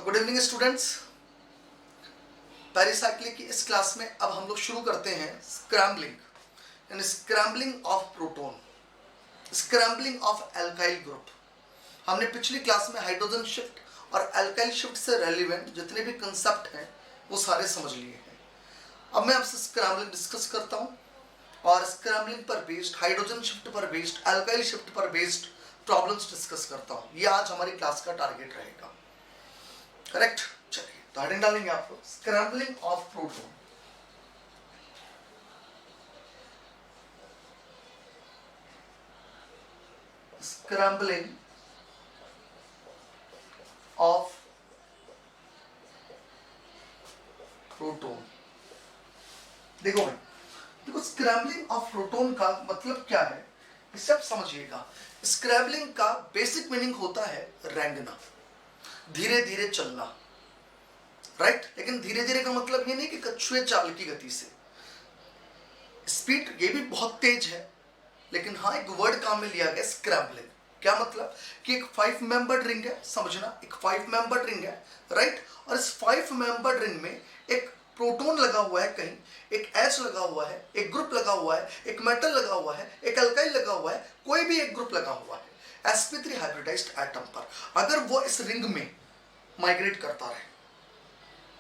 Good evening students. Pericyclic की इस class में अब हम लोग शुरू करते हैं स्क्रैम्बलिंग यानी scrambling of proton, scrambling of alkyl group. हमने पिछली क्लास में हाइड्रोजन शिफ्ट और एल्काइल शिफ्ट से रेलिवेंट जितने भी कंसेप्ट हैं वो सारे समझ लिए हैं। अब मैं आपसे स्क्रैम्बलिंग डिस्कस करता हूँ और स्क्रैम्बलिंग पर बेस्ड, हाइड्रोजन शिफ्ट पर बेस्ड, एल्काइल शिफ्ट पर बेस्ड प्रॉब्लम्स डिस्कस करता हूँ। ये आज हमारी क्लास का टारगेट रहेगा। करेक्ट? चलिए तो हेडिंग डालेंगे आप लोग, scrambling of proton. Scrambling of proton. देखो भाई, देखो स्क्रैम्बलिंग ऑफ प्रोटॉन का मतलब क्या है इसे आप समझिएगा। स्क्रैम्बलिंग का बेसिक मीनिंग होता है रेंगना, धीरे धीरे चलना, राइट। लेकिन धीरे धीरे का मतलब ये नहीं कि कछुए चाल की गति से, स्पीड ये भी बहुत तेज है, लेकिन हाँ एक वर्ड काम में लिया गया स्क्रैम्बलिंग। क्या मतलब कि एक 5 मेंबर्ड रिंग है, समझना एक 5 मेंबर्ड रिंग है, राइट। और इस 5 मेंबर्ड रिंग में एक प्रोटॉन लगा हुआ है, कहीं एक एच लगा हुआ है, एक ग्रुप लगा हुआ है, एक मेटल लगा हुआ है, एक अल्काइल लगा हुआ है, कोई भी एक ग्रुप लगा हुआ है sp3 हाइब्रिडाइज्ड एटम पर। अगर वो इस रिंग में माइग्रेट करता रहे,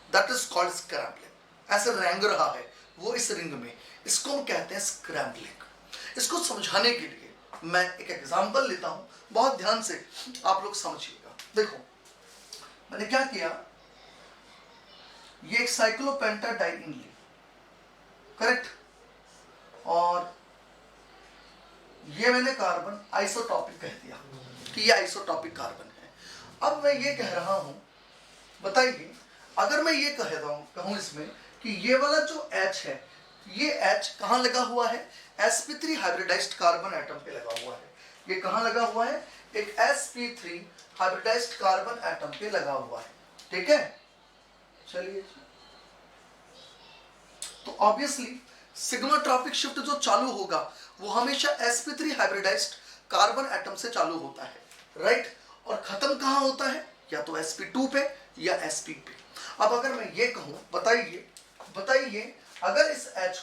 दैट इज कॉल्ड स्क्रैम्बलिंग। ऐसे रेंग रहा है वो इस रिंग में, इसको हम कहते हैं स्क्रैम्बलिंग। इसको समझाने के लिए मैं एक एग्जांपल लेता हूं, बहुत ध्यान से आप लोग समझिएगा। देखो मैंने क्या किया, ये एक साइक्लोपेंटाडाइईन ली, करेक्ट, और ये मैंने कार्बन आइसोटॉपिक कह दिया कि ये आइसोटॉपिक कार्बन है। अब मैं ये कह रहा हूं, बताइए अगर मैं ये कहूं इसमें कि ये वाला जो H है, ये H कहां लगा हुआ है, sp3 हाइब्रिडाइज्ड कार्बन एटम पे लगा हुआ है। ये कहां लगा हुआ है, एक sp3 हाइब्रिडाइज्ड कार्बन एटम पे लगा हुआ है, ठीक है। चलिए, तो ऑब्वियसली सिग्मा ट्रॉपिक शिफ्ट जो चालू होगा वो हमेशा sp3 हाइब्रिडाइज्ड कार्बन एटम से चालू होता है, राइट। और खत्म कहां होता है, या तो sp2 पे या sp पे। अब अगर मैं ये कहूं, बताइए अगर इस H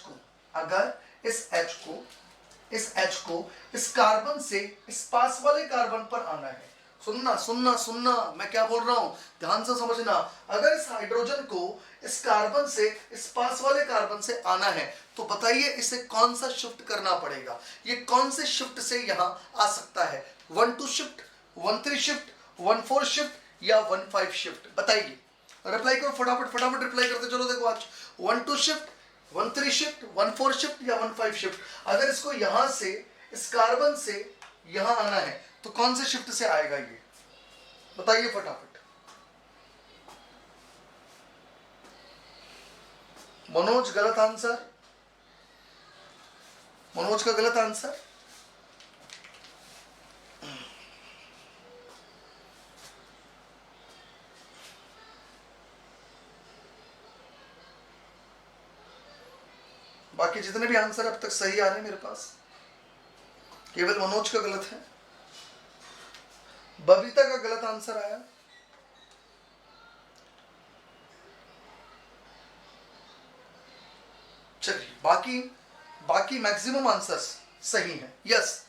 को इस कार्बन से इस पास वाले कार्बन पर आना है, सुनना मैं क्या बोल रहा हूं, ध्यान से समझना। अगर इस हाइड्रोजन को इस कार्बन से इस पास वाले कार्बन से आना है तो बताइए इसे कौन सा शिफ्ट करना पड़ेगा, ये कौन से शिफ्ट से यहां आ सकता है, 1-2 शिफ्ट, 1-3 शिफ्ट, 1-4 शिफ्ट या 1-5 शिफ्ट? बताइए, रिप्लाई करो फटाफट रिप्लाई करते चलो। देखो आज 1-2 शिफ्ट, 1-3 शिफ्ट, 1-4 शिफ्ट या 1-5 शिफ्ट। अगर इसको यहां से इस कार्बन से यहां आना है तो कौन से शिफ्ट से आएगा ये, बताइए फटाफट। मनोज गलत आंसर, मनोज का गलत आंसर। बाकी जितने भी आंसर अब तक सही आ रहे हैं मेरे पास, केवल मनोज का गलत है। बबीता का गलत आंसर आया, चलिए बाकी मैक्सिमम आंसर्स सही हैं। Yes,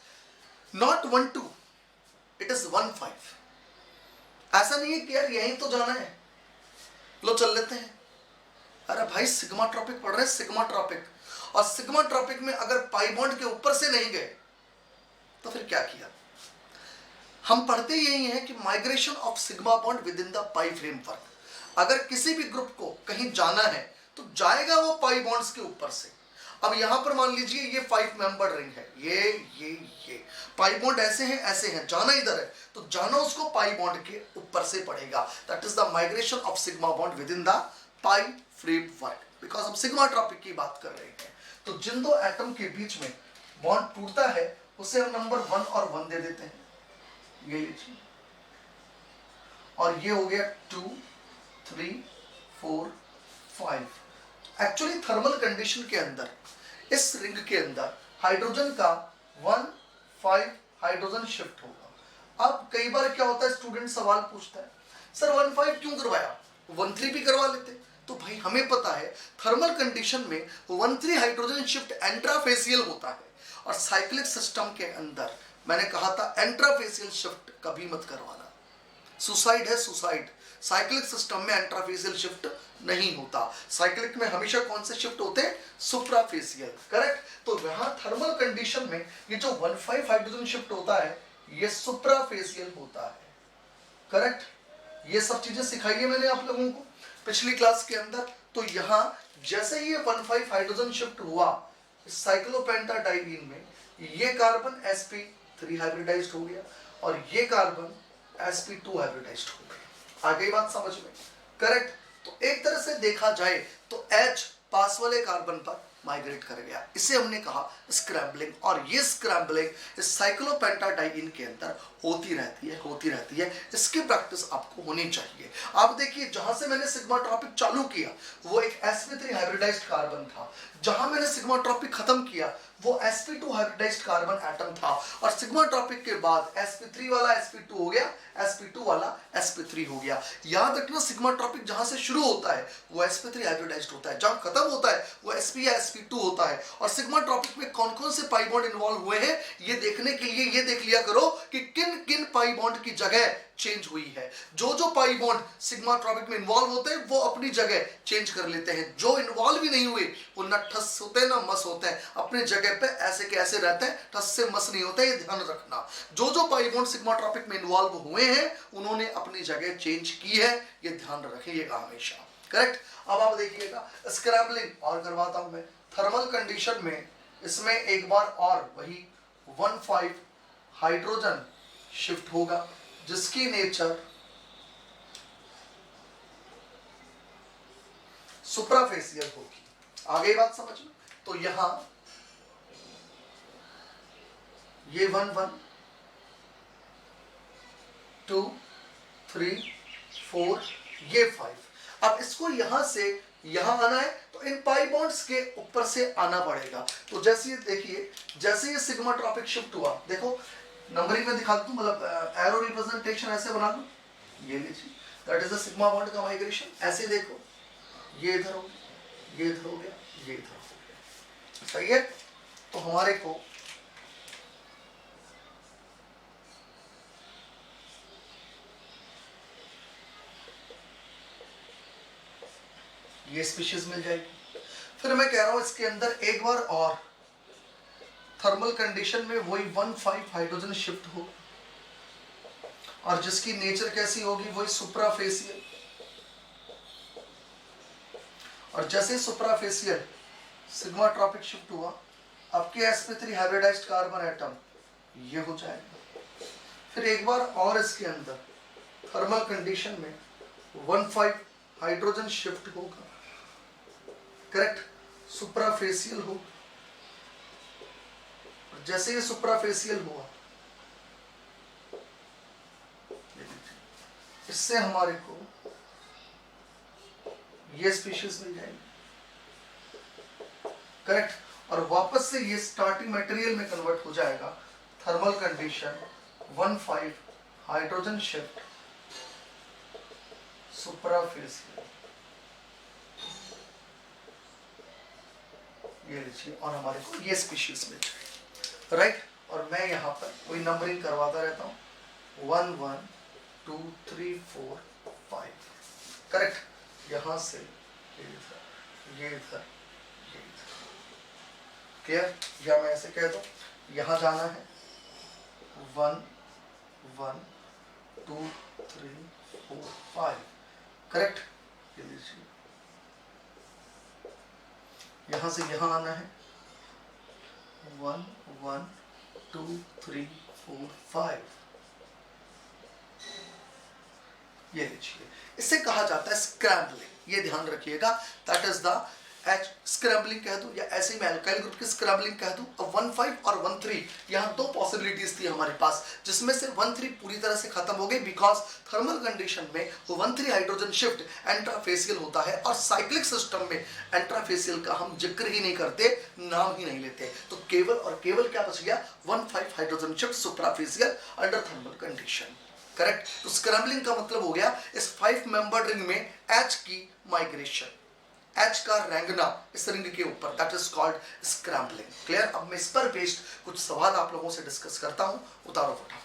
not 1-2, it is 1-5। ऐसा नहीं है कि यार यहीं तो जाना है, लो चल लेते हैं। अरे भाई सिग्मा ट्रॉपिक पढ़ रहे हैं, सिग्मा ट्रॉपिक, और सिग्मा ट्रॉपिक में अगर पाई बॉन्ड के ऊपर से नहीं गए तो फिर क्या किया। हम पढ़ते यही हैं कि migration of sigma bond with in the pi framework. अगर किसी भी ग्रुप को कहीं जाना है तो जाएगा वो पाई बॉन्ड्स के ऊपर से। अब यहां पर मान लीजिए ये 5 मेंबर रिंग है, ये पाई बॉन्ड ऐसे हैं, जाना इधर है तो जाना उसको पाई बॉन्ड के ऊपर से पड़ेगा। That is the migration of sigma bond with in the pi framework, because हम सिग्मा ट्रॉपिक की बात कर रहे हैं। तो जिन दो एटम के बीच में बॉन्ड टूटता है उसे हम नंबर 1 और 1 दे देते हैं, ये लीजिए, और ये हो गया 2, 3, 4, 5। एक्चुअली थर्मल कंडीशन के अंदर इस रिंग के अंदर हाइड्रोजन का 1-5 हाइड्रोजन शिफ्ट होगा। अब कई बार क्या होता है, स्टूडेंट सवाल पूछता है सर 1,5 क्यों करवाया, 1,3 भी करवा लेते। तो भाई हमें पता है थर्मल कंडीशन में 1,3 हाइड्रोजन शिफ्ट एंट्राफेसियल होता है, और साइक्लिक सिस्टम के अंदर मैंने कहा था एंट्राफेसियल शिफ्ट कभी मत करवाना, सुसाइड है सुसाइड। साइक्लिक सिस्टम में एंट्राफेसियल शिफ्ट नहीं होता, साइक्लिक में हमेशा कौन से शिफ्ट होते हैं, सुप्राफेसियल, करेक्ट। तो यहां थर्मल कंडीशन में ये जो 1,5 हाइड्रोजन शिफ्ट होता है ये सुप्राफेसियल होता है, करेक्ट। ये सब चीजें सिखाई है मैंने आप लोगों को पिछली क्लास के अंदर। तो यहां जैसे ही ये 1,5 हाइड्रोजन शिफ्ट हुआ साइक्लोपेंटाडाइईन में, ये कार्बन sp3 हाइब्रिडाइज्ड हो गया और ये कार्बन sp2 हाइब्रिडाइज्ड हो गया। आ गई बात समझ में, करेक्ट। तो एक तरह से देखा जाए तो H पास वाले कार्बन पर माइग्रेट कर गया, इसे हमने कहा स्क्रैम्बलिंग। और ये स्क्रैम्बलिंग इस साइक्लोपेंटाडाइईन के अंदर होती रहती है। इसकी प्रैक्टिस आपको होनी चाहिए। आप देखिए जहां से मैंने सिग्मा ट्रॉपिक चालू किया वो एक sp3 हाइब्रिडाइज्ड कार्बन था, जहां मैंने सिग्मा ट्रॉपिक खत्म किया वो sp2 हाइब्रिडाइज्ड कार्बन एटम था, और सिग्मा ट्रॉपिक के बाद sp3 वाला sp2 हो गया, sp2 वाला sp3 हो गया। याद रखना सिग्मा ट्रॉपिक जहां से शुरू होता है वो sp3 हाइब्रिडाइज्ड होता है, जहां खत्म होता है वो sp या sp2 होता है। और सिग्मा ट्रॉपिक में कौन कौन से पाई बॉन्ड इन्वॉल्व हुए हैं ये देखने के लिए ये देख लिया करो कि किन किन पाई बॉन्ड की जगह चेंज हुई है। जो जो पाई बॉन्ड सिग्मा ट्रॉपिक में इन्वॉल्व होते हैं वो अपनी जगह चेंज कर लेते हैं, जो इन्वॉल्व ही नहीं हुए वो ना ठस होते हैं ना मस होते हैं, अपने जगह पे ऐसे के ऐसे रहते हैं, ठस से मस नहीं होते, ये ध्यान रखना। जो जो पाई बॉन्ड सिग्मा ट्रॉपिक में इन्वॉल्व हुए हैं उन्होंने अपनी जगह चेंज की है, ये ध्यान रखिएगा हमेशा, करेक्ट। अब आप देखिएगा स्क्रैम्बलिंग और करवाता हूं मैं थर्मल कंडीशन में, इसमें एक बार और वही 1,5 हाइड्रोजन शिफ्ट होगा जिसकी नेचर सुप्राफेसियल होगी। आ गई बात समझ में। तो यहां ये 1 1 2 3 4 ये 5। अब इसको यहां से यहां आना है तो इन पाई बॉन्ड्स के ऊपर से आना पड़ेगा। तो जैसे ये देखिए जैसे ये सिग्मा ट्रॉपिक शिफ्ट हुआ, देखो नंबरिंग में दिखा दूं, मतलब एरो रिप्रेजेंटेशन ऐसे बना दूं, ये लीजिए that is the sigma bond का माइग्रेशन। ऐसे देखो ये इधर हो गया, ये इधर हो गया, ये इधर हो गया, सही है। तो हमारे को ये स्पीशीज मिल जाएगी। फिर मैं कह रहा हूं इसके अंदर एक बार और थर्मल कंडीशन में वही 1,5 हाइड्रोजन शिफ्ट हो, और जिसकी नेचर कैसी होगी वही सुप्राफेसियल। और जैसे सुप्राफेसियल सिग्मा ट्रॉपिक शिफ्ट हुआ आपके sp3 हाइब्रिडाइज्ड कार्बन एटम ये हो जाएगा। फिर एक बार और इसके अंदर थर्मल कंडीशन में 1,5 हाइड्रोजन शिफ्ट होगा, करेक्ट, सुप्राफेसियल हो। जैसे ये सुप्राफेसियल हुआ इससे हमारे को ये स्पीशीज मिल जाएगी, करेक्ट। और वापस से ये स्टार्टिंग मटेरियल में कन्वर्ट हो जाएगा। थर्मल कंडीशन 1,5 हाइड्रोजन शिफ्ट सुप्राफेसियल, ये लीजिए, और हमारे को ये स्पीशीज मिल जाएगी, राइट। और मैं यहाँ पर कोई नंबरिंग करवाता रहता हूँ 1 1 2 3 4 5, करेक्ट। यहाँ से ये इधर, ये इधर, ये इधर, क्लियर। या मैं ऐसे कह दूँ यहाँ जाना है 1 1 2 3 4 5, करेक्ट। ये लीजिए यहाँ से यहाँ आना है 1 1 2 3 4 5, ये लीजिए। इसे कहा जाता है स्क्रैम्बलिंग, ये ध्यान रखिएगा। That is the H scrambling कह दूं या ऐसे ही मैं अल्काइल ग्रुप की स्क्रैम्बलिंग कह दूं। अब 1,5 और 1,3 यहाँ दो पॉसिबिलिटीज थी हमारे पास, जिसमें से 1,3 पूरी तरह से खत्म हो गई बिकॉज थर्मल कंडीशन में 1,3 हाइड्रोजन शिफ्ट एंट्राफेसियल होता है, और साइक्लिक सिस्टम में एंट्राफेसियल का हम जिक्र ही नहीं करते, नाम ही नहीं लेते। तो केवल और केवल क्या बच गया 1,5 hydrogen shift suprafacial under thermal condition. Correct. तो स्क्रैम्बलिंग का मतलब हो गया इस 5 मेंबर रिंग में H की माइग्रेशन, H का रेंगना इस रिंग के ऊपर, that is called scrambling. Clear. अब मैं इस पर बेस्ड कुछ सवाल आप लोगों से डिस्कस करता हूं, उतारो फटाफट।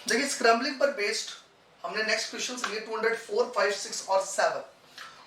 देखिए स्क्रैम्बलिंग पर बेस्ड हमने नेक्स्ट क्वेश्चन लिए 204, 5, 6 और 7,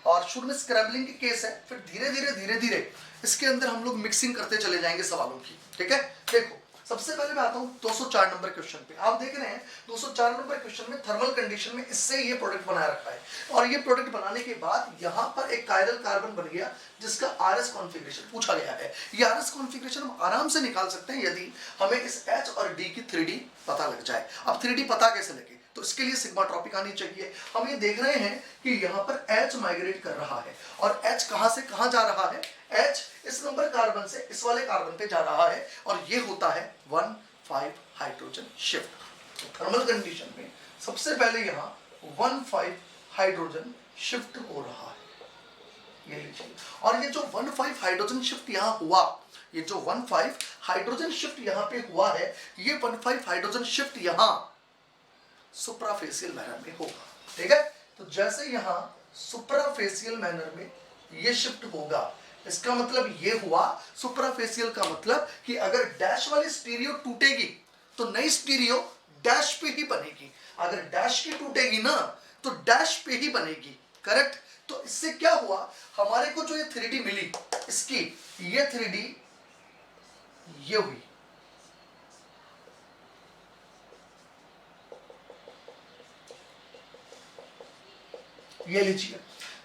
और शुरू में स्क्रैम्बलिंग की केस है, फिर धीरे धीरे इसके अंदर हम लोग मिक्सिंग करते चले जाएंगे सवालों की, ठीक है। देखो सबसे पहले मैं आता हूं 204 नंबर क्वेश्चन पे। आप देख रहे हैं 204 नंबर क्वेश्चन में थर्मल कंडीशन में इससे ये प्रोडक्ट बनाया रखा है, और ये प्रोडक्ट बनाने के बाद यहां पर एक कायरल कार्बन बन गया जिसका आरएस कॉन्फ़िगरेशन पूछा गया है। ये आरएस कॉन्फ़िगरेशन हम आराम से निकाल सकते हैं यदि हमें इस एच और डी की 3D पता लग जाए। अब 3D पता कैसे लगे, तो इसके लिए सिग्मा ट्रॉपिक आनी चाहिए। हम ये देख रहे हैं कि यहाँ पर H माइग्रेट कर रहा है, और H कहां से कहां जा रहा है, H इस नंबर कार्बन से इस वाले कार्बन पे जा रहा है, और ये होता है 1,5 हाइड्रोजन शिफ्ट। तो थर्मल कंडीशन में सबसे पहले यहाँ 1,5 हाइड्रोजन शिफ्ट हो रहा है, ये लीजिए। और ये जो 1,5 हाइड्रोजन शिफ्ट यहाँ हुआ, ये जो 1,5 हाइड्रोजन शिफ्ट यहाँ पे हुआ है, ये 1,5 हाइड्रोजन शिफ्ट यहाँ सुप्राफेशियल मैनर में होगा, ठीक है। तो जैसे यहां सुप्राफेशियल मैनर में ये शिफ्ट होगा, इसका मतलब ये हुआ, सुप्राफेशियल का मतलब कि अगर डैश वाली स्टीरियो टूटेगी तो नई स्टीरियो डैश पे ही बनेगी, अगर डैश की टूटेगी ना तो डैश पे ही बनेगी, करेक्ट। तो इससे क्या हुआ, हमारे को जो ये 3D मिली, इसकी ये 3D ये हुई, ये लीजिए,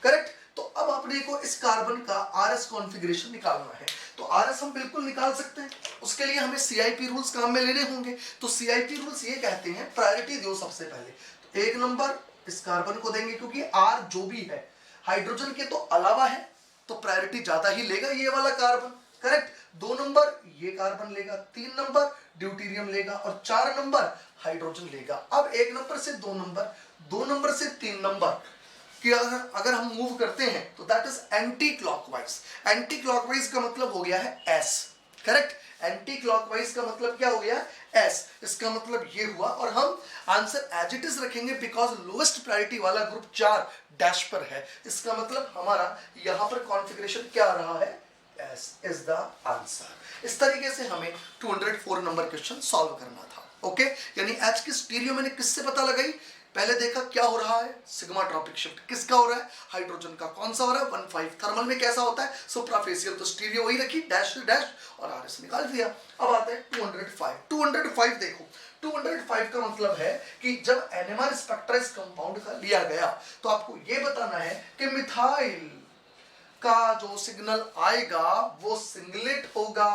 करेक्ट। तो अब अपने को इस कार्बन का आरएस कॉन्फ़िगरेशन निकालना है, तो आरएस हम बिल्कुल निकाल सकते हैं, उसके लिए हमें सीआईपी रूल्स काम में लेने होंगे। तो सीआईपी रूल्स ये कहते हैं प्रायोरिटी दो सबसे पहले, तो 1 नंबर इस कार्बन को देंगे क्योंकि आर जो भी है हाइड्रोजन के तो अलावा है, तो प्रायोरिटी ज्यादा ही लेगा ये वाला कार्बन, करेक्ट। 2 नंबर ये कार्बन लेगा, 3 नंबर ड्यूटेरियम लेगा, और 4 नंबर हाइड्रोजन लेगा। अब 1 नंबर से 2 नंबर, 2 नंबर से 3 नंबर कि अगर हम मूव करते हैं तो that is anti clockwise. Anti clockwise का मतलब हो गया है एस, करेक्ट। एंटी क्लॉकवाइज का मतलब क्या हो गया, एस। इसका मतलब ये हुआ, और हम आंसर एज इट इज रखेंगे बिकॉज लोएस्ट प्रायोरिटी वाला ग्रुप 4 डैश पर है, इसका मतलब हमारा यहां पर कॉन्फ़िगरेशन क्या आ रहा है, एस इज द आंसर। इस तरीके से हमें 204 नंबर क्वेश्चन सॉल्व करना था, ओके। यानी एच की स्टीरियो मैंने किससे पता लगाई, पहले देखा क्या हो रहा है, सिग्मा ट्रॉपिक शिफ्ट किसका हो रहा है, हाइड्रोजन का। कौन सा हो रहा है, 1,5। थर्मल में कैसा होता है, सुप्राफेशियल, तो स्टीरियो वही रखी, डैश से डैश, और आरएस निकाल दिया। अब आते हैं 205। 205 देखो, 205 का मतलब है कि जब एनएमआर स्पेक्ट्राइज कंपाउंड का लिया गया तो आपको यह बताना है कि मिथाइल का जो सिग्नल आएगा वो सिंगलेट होगा,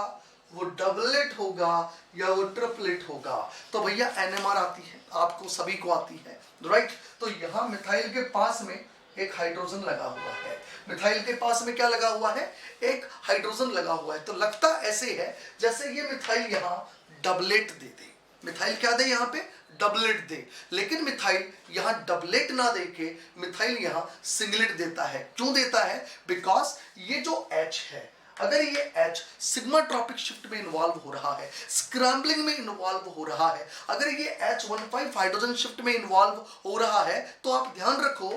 वो डबलेट होगा, या वो ट्रिपलेट होगा। तो भैया एनएमआर आती है, आपको सभी को आती है, राइट। तो यहां मिथाइल के पास में एक हाइड्रोजन लगा हुआ है, मिथाइल के पास में क्या लगा हुआ है, एक हाइड्रोजन लगा हुआ है। तो लगता ऐसे है जैसे ये मिथाइल यहां डबलेट दे दे, मिथाइल क्या दे यहां पे, डबलेट दे, लेकिन मिथाइल यहां डबलेट ना देके मिथाइल यहां सिंगलेट देता है। क्यों देता है, बिकॉज ये जो H है, अगर ये H सिग्मा ट्रॉपिक शिफ्ट में इन्वॉल्व हो रहा है, स्क्रैम्बलिंग में इन्वॉल्व हो रहा है, अगर ये H 1,5 हाइड्रोजन शिफ्ट में इन्वॉल्व हो रहा है, तो आप ध्यान रखो,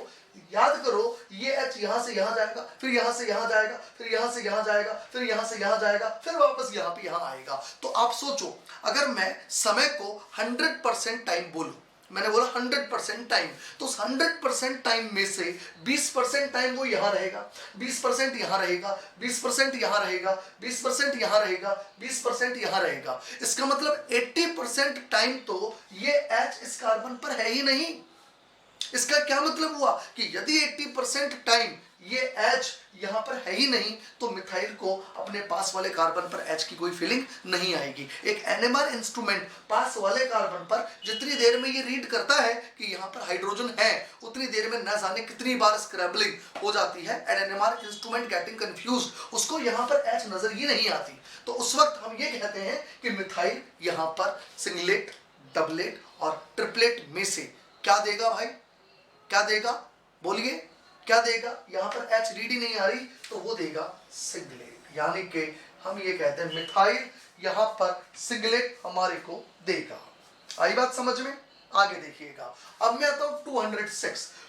याद करो, ये H यहां से यहां जाएगा, फिर यहां से यहां जाएगा, फिर यहां से यहां जाएगा, फिर यहां से यहां जाएगा, फिर वापस यहां पे यहां आएगा। तो आप सोचो, अगर मैं समय को 100% टाइम बोलूं, मैंने बोला 100% टाइम, तो उस 100% टाइम में से 20% टाइम वो यहां रहेगा, 20% यहां रहेगा, 20% यहां रहेगा, 20% यहां रहेगा, 20% यहां रहेगा। इसका मतलब 80% टाइम तो ये H इस कार्बन पर है ही नहीं। इसका क्या मतलब हुआ कि यदि 80% टाइम ये H यहां पर है ही नहीं, तो मिथाइल को अपने पास वाले कार्बन पर H की कोई फीलिंग नहीं आएगी। एक एनएमआर इंस्ट्रूमेंट पास वाले कार्बन पर जितनी देर में ये रीड करता है कि यहां पर हाइड्रोजन है, उतनी देर में न जाने कितनी बार स्क्रैम्बलिंग हो जाती है, and NMR instrument getting confused, उसको यहां पर H नजर ही नहीं आती। तो उस वक्त हम ये कहते हैं कि मिथाइल यहां पर सिंगलेट, डबलेट और ट्रिपलेट में से क्या देगा भाई, क्या देगा, बोलिए क्या देगा। यहां पर H रीड ही नहीं आ रही, तो वो देगा सिंगलेट, यानी कि हम ये कहते हैं मिथाइल यहां पर सिंगलेट हमारे को देगा। आई बात समझ में? आगे देखिएगा। अब मैं आता हूं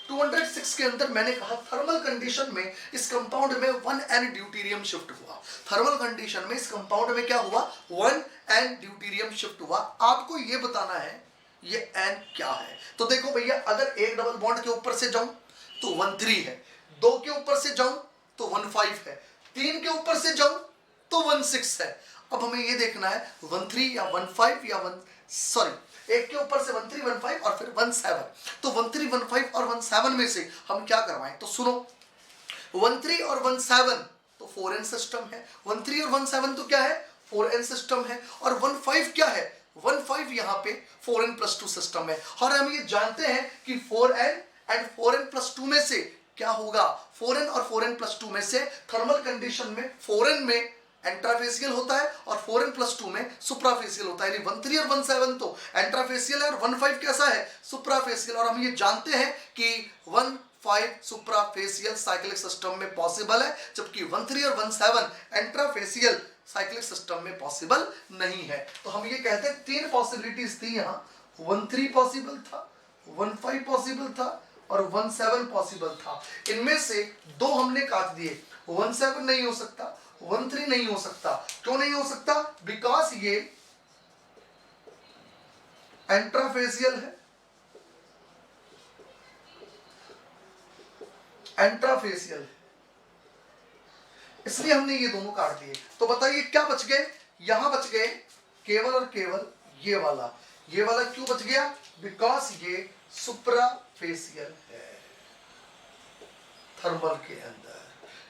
206 के अंदर मैंने कहा थर्मल कंडीशन में इस कंपाउंड में 1n ड्यूटेरियम शिफ्ट हुआ। थर्मल कंडीशन में इस कंपाउंड में क्या हुआ? 1n ड्यूटेरियम शिफ्ट हुआ। आपको ये बताना है ये n क्या है। तो देखो भैया, अगर एक डबल बॉन्ड के ऊपर से जाऊं तो 13 है, 2 के ऊपर से जाऊं तो 15 है, 3 के ऊपर से जाऊं तो 16 है। अब हमें ये देखना है 13 या 15 या एक के ऊपर से 13, 15 और फिर 17। तो 13, 15 और 17 में से हम क्या करवाएं? तो सुनो, 13 और 17 तो 4n सिस्टम है। 13 और 17 तो क्या है? 4n सिस्टम है। और 15 क्या है? 15 यहाँ पे 4n + 2 सिस्टम है। और हम ये जानते हैं कि 4n एंड 4n + 2 में से क्या होगा? 4n और 4n + 2 में से थर्मल कंडीशन में 4n में एंट्राफेसियल होता है और 4n + 2 में सुप्राफेसियल होता है। यानी 13 और 17 तो एंट्राफेसियल है और 15 कैसा है? सुप्राफेसियल। और हम ये जानते हैं कि 15 सुप्राफेसियल साइक्लिक सिस्टम में पॉसिबल है, जबकि 13 और 17 एंट्राफेसियल साइक्लिक सिस्टम में पॉसिबल नहीं है। तो हम ये कहते हैं 3 पॉसिबिलिटीज थी यहाँ। 13 पॉसिबल था, 15 पॉसिबल था और 17 पॉसिबल था। इनमें से 2 हमने काट दिए। 17 नहीं हो सकता, 13 नहीं हो सकता। क्यों नहीं हो सकता? बिकॉज ये एंट्राफेसियल है, एंट्राफेसियल है, इसलिए हमने ये दोनों काट दिए। तो बताइए क्या बच गए? यहां बच गए केवल और केवल ये वाला। ये वाला क्यों बच गया? बिकॉज ये सुप्राफेसियल है थर्मल के अंदर।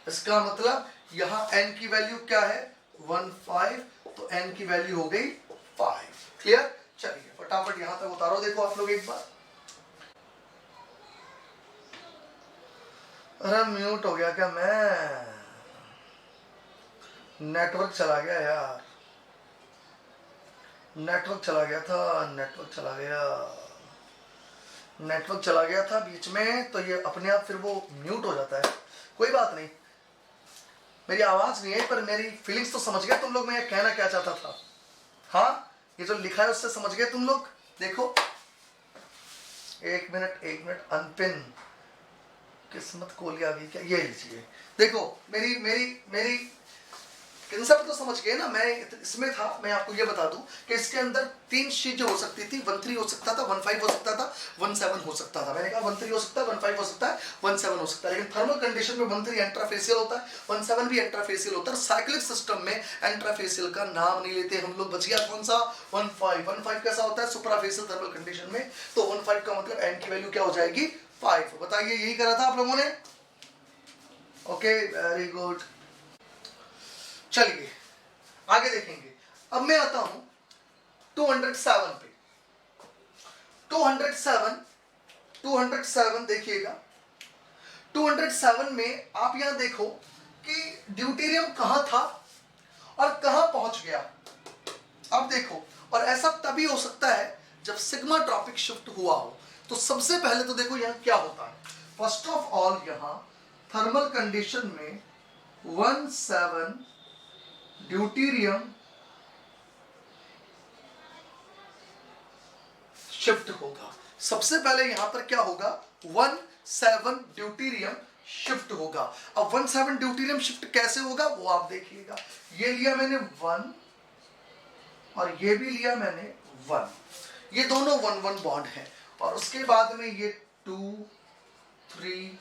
इसका मतलब यहां n की वैल्यू क्या है? 15। तो n की वैल्यू हो गई 5। क्लियर? चलिए फटाफट यहां तक उतारो। देखो आप लोग एक बार। अरे म्यूट हो गया क्या? मैं नेटवर्क चला गया यार, नेटवर्क चला गया था, नेटवर्क चला गया था बीच में। तो ये अपने आप फिर वो म्यूट हो जाता है। कोई बात नहीं, मेरी आवाज नहीं है पर मेरी फीलिंग्स तो समझ गए तुम लोग मैं ये कहना क्या चाहता था। हाँ, ये जो लिखा है उससे समझ गए तुम लोग। देखो एक मिनट अनपिन किस्मत कोली आ गई क्या? ये लीजिए देखो, मेरी कंसेप्ट तो समझ गए ना। मैं इसमें था, मैं आपको ये बता दूं कि इसके अंदर 3 चीजें हो सकती थी। 13 हो सकता था, 15 हो सकता था, 17 हो सकता था। मैंने कहा 13 हो सकता है, 15 हो सकता है, 17 हो सकता है। लेकिन थर्मल कंडीशन में 13 एंट्राफेसियल होता है, 17 भी एंट्राफेसियल होता है। साइक्लिक सिस्टम में एंट्राफेसियल का नाम नहीं लेते हम लोग। बच गया कौन सा? 15 कैसा होता है? सुपराफेसियल थर्मल कंडीशन में। तो 15 का मतलब एन की वैल्यू क्या हो जाएगी? 5। बताइए यही करा था आप लोगों ने? Okay, very good. चलिए आगे देखेंगे। अब मैं आता हूं 207 पे। 207 देखिएगा। 207 में आप यहां देखो कि ड्यूटेरियम कहां था और कहां पहुंच गया। अब देखो, और ऐसा तभी हो सकता है जब सिग्मा ट्रॉपिक शिफ्ट हुआ हो। तो सबसे पहले तो देखो यहां क्या होता है। फर्स्ट ऑफ ऑल यहां थर्मल कंडीशन में 17 ड्यूटेरियम शिफ्ट होगा। सबसे पहले यहां पर क्या होगा? 17 ड्यूटेरियम शिफ्ट होगा। अब 17 ड्यूटेरियम शिफ्ट कैसे होगा वो आप देखिएगा। ये लिया मैंने 1 और ये भी लिया मैंने 1। ये दोनों 1-1 बॉन्ड है। और उसके बाद में ये 2, 3,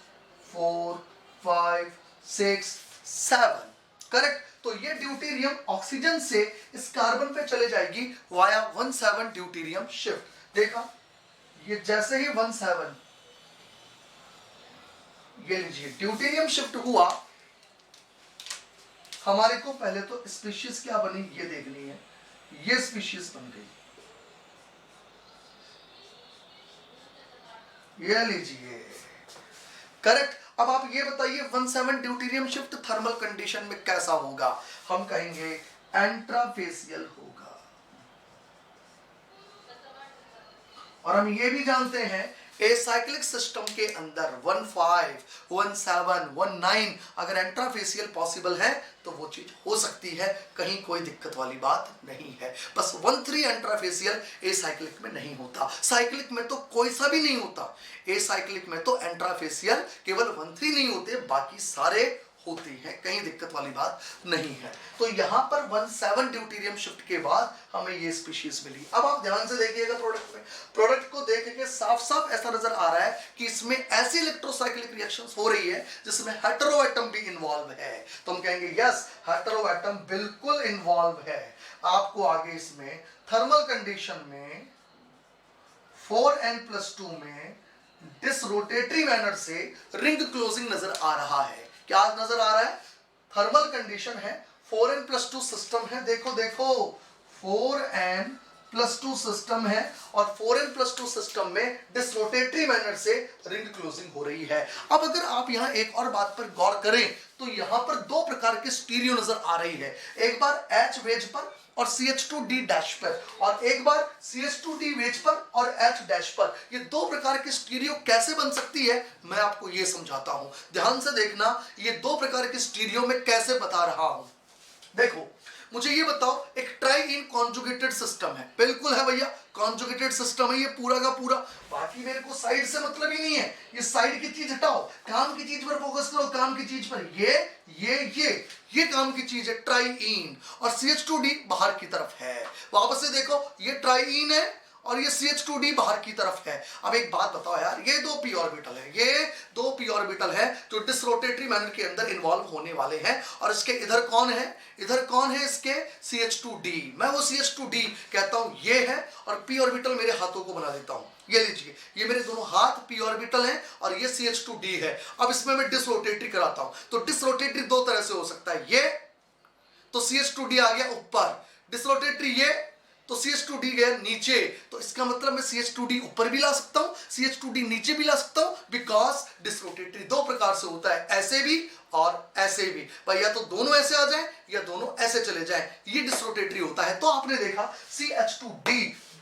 4, 5, 6, 7। करेक्ट? तो ये ड्यूटेरियम ऑक्सीजन से इस कार्बन पे चले जाएगी वाया 17 ड्यूटेरियम शिफ्ट। देखा, ये जैसे ही 17 ये लीजिए ड्यूटेरियम शिफ्ट हुआ, हमारे को पहले तो स्पीशीज क्या बनी ये देखनी है। ये स्पीशीज बन गई, ये लीजिए। करेक्ट? अब आप ये बताइए 17 ड्यूटेरियम शिफ्ट थर्मल कंडीशन में कैसा होगा? हम कहेंगे एंट्राफेसियल होगा। और हम ये भी जानते हैं एसाइक्लिक सिस्टम के अंदर 15, 17, 19 अगर इंट्राफेसियल पॉसिबल है तो वो चीज हो सकती है, कहीं कोई दिक्कत वाली बात नहीं है। बस 13 इंट्राफेसियल एसाइक्लिक में नहीं होता, साइक्लिक में तो कोई सा भी नहीं होता, एसाइक्लिक में तो इंट्राफेसियल केवल 13 नहीं होते, बाकी सारे होती है, कहीं दिक्कत वाली बात नहीं है। तो यहां पर 17 ड्यूटेरियम शिफ्ट के बाद हमें ये स्पीशीज मिली। अब आप ध्यान से देखिएगा प्रोडक्ट में, प्रोडक्ट को देख के साफ साफ ऐसा नजर आ रहा है कि इसमें ऐसी इलेक्ट्रोसाइक्लिक रिएक्शंस हो रही है जिसमें हेटेरो एटम भी इन्वॉल्व है। तो हम कहेंगे यस, हेटेरो एटम बिल्कुल इन्वॉल्व है। आपको आगे इसमें थर्मल कंडीशन में 4n+2 में डिसरोटेटरी मैनर से रिंग क्लोजिंग नजर आ रहा है। क्या नजर आ रहा है? थर्मल कंडीशन है, 4n+2 सिस्टम है, देखो देखो 4n+2 सिस्टम है और 4n+2 सिस्टम में डिसरोटेटरी मैनर से रिंग क्लोजिंग हो रही है। अब अगर आप यहां एक और बात पर गौर करें तो यहां पर दो प्रकार के स्टीरियो नजर आ रही है, एक बार H वेज पर और CH2D डैश पर, और एक बार CH2D वेज पर और H डैश पर। ये दो प्रकार की स्टीरियो कैसे बन सकती है मैं आपको ये समझाता हूं, ध्यान से देखना। ये दो प्रकार की स्टीरियो मैं कैसे बता रहा हूं, देखो मुझे ये बताओ, एक ट्राई इन कॉन्जुगेटेड सिस्टम है, बिल्कुल है भैया, कॉन्जुगेटेड सिस्टम है ये पूरा का पूरा, बाकी मेरे को साइड से मतलब ही नहीं है, ये साइड की चीज हटाओ, काम की चीज पर फोकस करो, काम की चीज पर। ये काम की चीज है ट्राई इन, और CH2D बाहर की तरफ है। वापस से देखो, ये ट्राई इन है और ये CH2D बाहर की तरफ है। अब एक बात बताओ यार, ये दो p ऑर्बिटल है, ये दो p ऑर्बिटल है जो डिसरोटेटरी मैनर के अंदर इन्वॉल्व होने वाले हैं, और इसके इधर कौन है, इधर कौन है इसके, CH2D। मैं वो CH2D कहता हूं ये है, और p ऑर्बिटल मेरे हाथों को बना देता हूं, ये लीजिए, ये मेरे दोनों हाथ p ऑर्बिटल हैं और ये CH2D है। अब इसमें मैं डिसरोटेटरी कराता हूं, तो डिसरोटेटरी दो तरह से हो सकता है, ये तो CH2D आ गया ऊपर, डिसरोटेटरी ये तो CH2D गया नीचे, तो इसका मतलब मैं CH2D ऊपर भी ला सकता हूं, CH2D नीचे भी ला सकता हूं, बिकॉज डिसरोटेटरी दो प्रकार से होता है, ऐसे भी और ऐसे भी। भाई या तो दोनों ऐसे आ जाएं या दोनों ऐसे चले जाएं, ये डिसरोटेटरी होता है। तो आपने देखा CH2D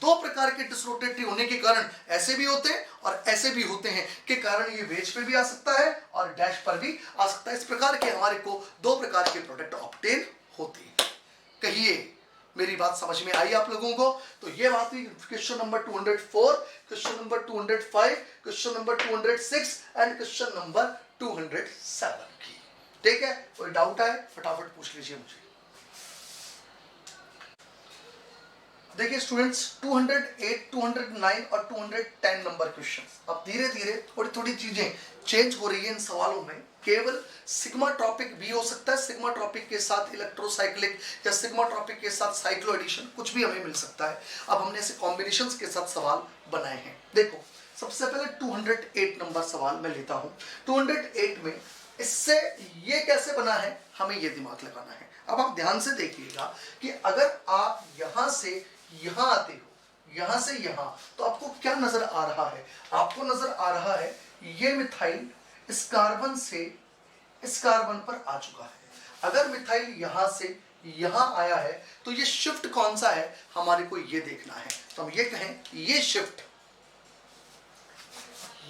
दो प्रकार के डिसरोटेटरी होने के कारण ऐसे भी होते हैं और ऐसे भी होते हैं के कारण ये वेज पे भी आ सकता है और डैश पर भी आ सकता है। इस प्रकार के हमारे को दो प्रकार के प्रोडक्ट ऑब्टेन होते हैं। कहिए मेरी बात समझ में आई आप लोगों को? तो ये बात हुई question number 204, question number 205, question number 206 and question number 207 की। ठीक है, कोई डाउट है फटाफट पूछ लीजिए मुझे। देखिए स्टूडेंट्स, 208, 209 और 210 नंबर क्वेश्चन। अब धीरे धीरे थोड़ी थोड़ी चीजें चेंज हो रही है इन सवालों में। केवल सिग्मा ट्रॉपिक भी हो सकता है, सिग्मा ट्रॉपिक के साथ इलेक्ट्रोसाइक्लिक या सिग्मा ट्रॉपिक के साथ साइक्लो एडिशन, कुछ भी हमें मिल सकता है। अब हमने ऐसे कॉम्बिनेशंस के साथ सवाल बनाए हैं। देखो सबसे पहले 208 नंबर सवाल मैं लेता हूं। 208 में इससे ये कैसे बना है हमें ये दिमाग लगाना है। अब आप ध्यान से देखिएगा कि अगर आप यहां से यहां आते हो, यहां से यहां, तो आपको क्या नजर आ रहा है? आपको नजर आ रहा है ये मिथाइल इस कार्बन से इस कार्बन पर आ चुका है। अगर मिथाइल यहां से यहां आया है तो ये शिफ्ट कौन सा है हमारे को ये देखना है। तो हम ये कहें ये शिफ्ट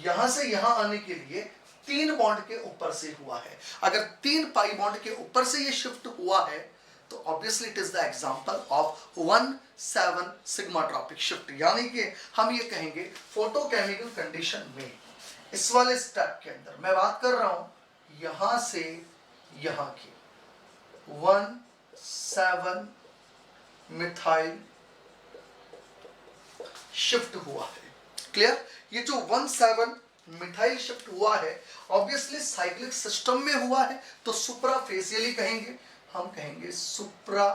यहां से यहां आने के लिए 3 बॉन्ड के ऊपर से हुआ है। अगर 3 पाई बॉन्ड के ऊपर से ये शिफ्ट हुआ है तो obviously it is the example of 1,7 sigma tropic shift. यानी कि हम ये कहेंगे फोटोकेमिकल कंडीशन में इस वाले स्टेप के अंदर मैं बात कर रहा हूं यहां से यहां की 1,7 मिथाइल शिफ्ट हुआ है। क्लियर? ये जो 1,7 मिथाइल शिफ्ट हुआ है ऑब्वियसली साइक्लिक सिस्टम में हुआ है, तो सुप्राफेसियली कहेंगे, हम कहेंगे सुप्रा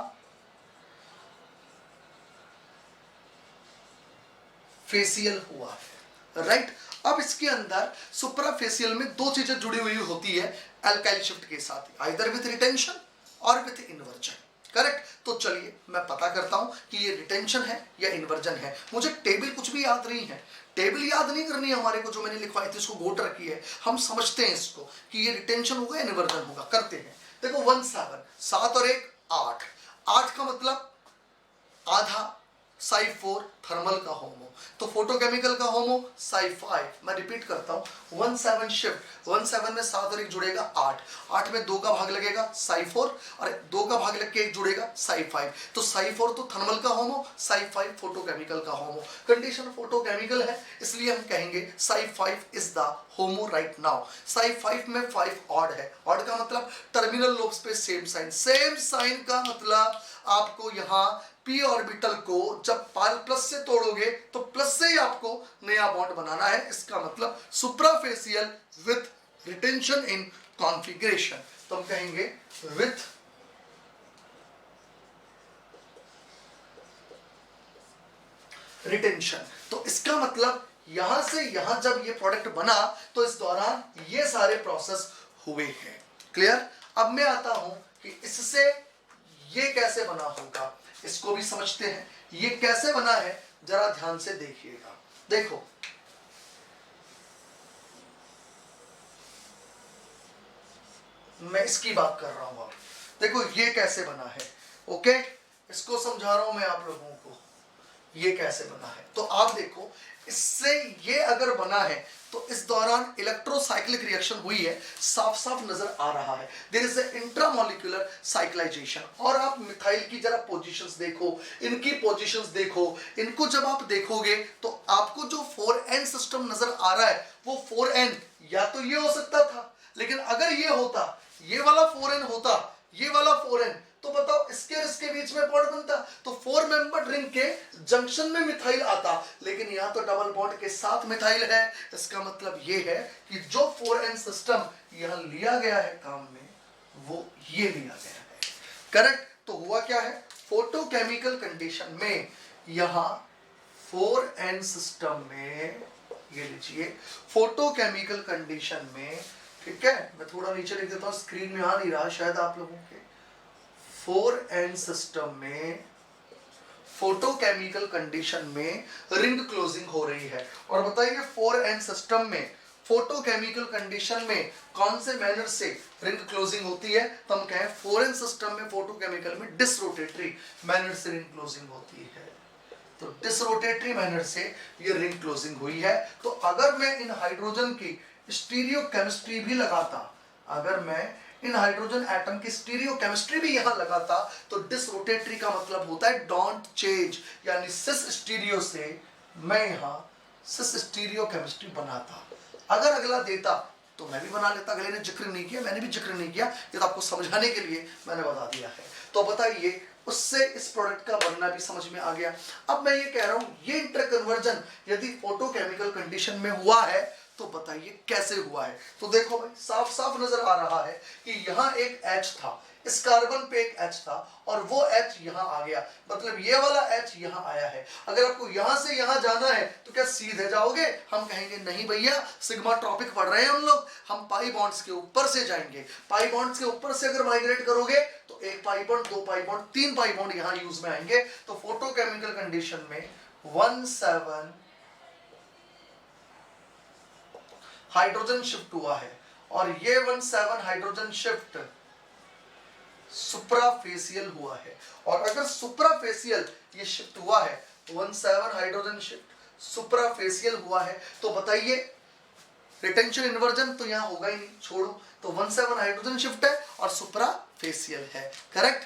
फेसियल हुआ है। राइट? अब इसके अंदर सुप्राफेसियल में दो चीजें जुड़ी हुई होती है अल्काइल शिफ्ट के साथ, आइदर विथ रिटेंशन और विथ इन्वर्जन। करेक्ट? तो चलिए मैं पता करता हूं कि ये रिटेंशन है या इन्वर्जन है। मुझे टेबल कुछ भी याद नहीं है, टेबल याद नहीं करनी है हमारे को, जो मैंने लिखवाई थी उसको गोट रखी है, हम समझते हैं इसको कि ये रिटेंशन होगा या इन्वर्जन होगा। करते हैं। देखो 1,7 7 और 1 8, 8 का मतलब आधा Psi4 थर्मल का होमो, तो फोटोकेमिकल का होमो Psi5। मैं रिपीट करता हूं 17 शिफ्ट, 17 में 7 और 1 जुड़ेगा 8, 8 में 2 का भाग लगेगा Psi4 और 2 का भाग लग के 1 जुड़ेगा Psi5। तो Psi4 तो थर्मल का होमो, Psi5 फोटोकेमिकल का होमो। कंडीशन फोटोकेमिकल है इसलिए हम कहेंगे Psi5 is the homo right now. Psi5 में 5 ऑड है, ऑड का मतलब टर्मिनल लोब्स पे सेम साइन, सेम साइन का मतलब आपको यहाँ p ऑर्बिटल को जब प्लस से तोड़ोगे तो प्लस से ही आपको नया बॉन्ड बनाना है, इसका मतलब सुप्राफेशियल विथ रिटेंशन इन कॉन्फिगरेशन। तो हम कहेंगे विथ रिटेंशन। तो इसका मतलब यहां से यहां जब ये प्रोडक्ट बना तो इस दौरान ये सारे प्रोसेस हुए हैं। क्लियर? अब मैं आता हूं कि इससे ये कैसे बना होगा, इसको भी समझते हैं। ये कैसे बना है जरा ध्यान से देखिएगा। देखो मैं इसकी बात कर रहा हूं, अब देखो ये कैसे बना है। ओके, इसको समझा रहा हूं मैं आप लोगों को, ये कैसे बना है। तो आप देखो इससे ये अगर बना है तो इस दौरान इलेक्ट्रोसाइक्लिक रिएक्शन हुई है, साफ साफ नजर आ रहा है। There is a intramolecular cyclization. और आप मिथाइल की जरा पोजीशंस देखो, इनकी पोजीशंस देखो, इनको जब आप देखोगे तो आपको जो 4n सिस्टम नजर आ रहा है वो 4n या तो ये हो सकता था, लेकिन अगर ये होता, ये वाला 4n होता, ये वाला 4n, तो बताओ इसके और इसके बीच में बॉन्ड बनता, तो 4 मेंबर रिंग के जंक्शन में मिथाइल आता, लेकिन यहां तो डबल बॉन्ड के साथ मिथाइल है। इसका मतलब ये है कि जो 4n सिस्टम यहां लिया गया है काम में वो ये लिया गया है। करेक्ट? तो हुआ क्या है, फोटोकेमिकल कंडीशन में यहां 4n सिस्टम में, ये लीजिए फोटोकेमिकल कंडीशन में, ठीक है, मैं थोड़ा नीचे लिख देता हूं, स्क्रीन में आ नहीं रहा शायद आप लोगों के। 4n सिस्टम में फोटोकेमिकल कंडीशन में रिंग क्लोजिंग हो रही है। और बताइए 4n सिस्टम में फोटोकेमिकल कंडीशन में कौन से मैनर से रिंग क्लोजिंग होती है, तो हम कहें 4n सिस्टम में फोटोकेमिकल में डिसरोटेटरी मैनर से रिंग क्लोजिंग होती है। तो डिसरोटेटरी मैनर से ये रिंग क्लोजिंग हुई है। तो अगर मैं इन हाइड्रोजन की स्टीरियो केमिस्ट्री भी लगाता, अगर मैं इन हाइड्रोजन एटम की स्टीरियो केमिस्ट्री भी यहां लगाता, तो डिसरोटेटरी का मतलब होता है डोंट चेंज, यानी सिस स्टीरियो से मैं यहां सिस स्टीरियो केमिस्ट्री बनाता। अगर अगला देता तो मैं भी बना लेता, अगले ने जिक्र नहीं किया, मैंने भी जिक्र नहीं किया, ये तो आपको समझाने के लिए मैंने बता दिया है। तो बताइए उससे इस प्रोडक्ट का बनना भी समझ में आ गया। अब मैं ये कह रहा हूं ये इंटरकन्वर्जन यदि फोटोकेमिकल कंडीशन में हुआ है तो बताइए कैसे हुआ है। तो देखो भाई साफ साफ नजर आ रहा है कि यहाँ एक H था, इस कार्बन पे एक H था और वो H यहाँ आ गया, मतलब ये वाला H यहाँ आया है। अगर आपको यहाँ से यहाँ जाना है तो क्या सीधे जाओगे? हम कहेंगे नहीं भैया, सिग्मा ट्रॉपिक पढ़ रहे हैं हम लोग, हम पाई बॉन्ड्स के ऊपर से जाएंगे। पाई बॉन्ड्स के ऊपर से अगर माइग्रेट करोगे तो 1 pi bond, 2 pi bond, 3 pi bond यहाँ यूज में आएंगे। तो फोटोकेमिकल कंडीशन में 17 हाइड्रोजन शिफ्ट हुआ है और ये 17 हाइड्रोजन शिफ्ट सुप्राफेशियल हुआ है। और अगर सुप्राफेशियल ये शिफ्ट हुआ है, 17 हाइड्रोजन शिफ्ट सुप्राफेशियल हुआ है, तो बताइए रिटेंशन इन्वर्जन तो यहां होगा ही नहीं, छोड़ो। तो 17 हाइड्रोजन शिफ्ट है और सुप्राफेशियल है। करेक्ट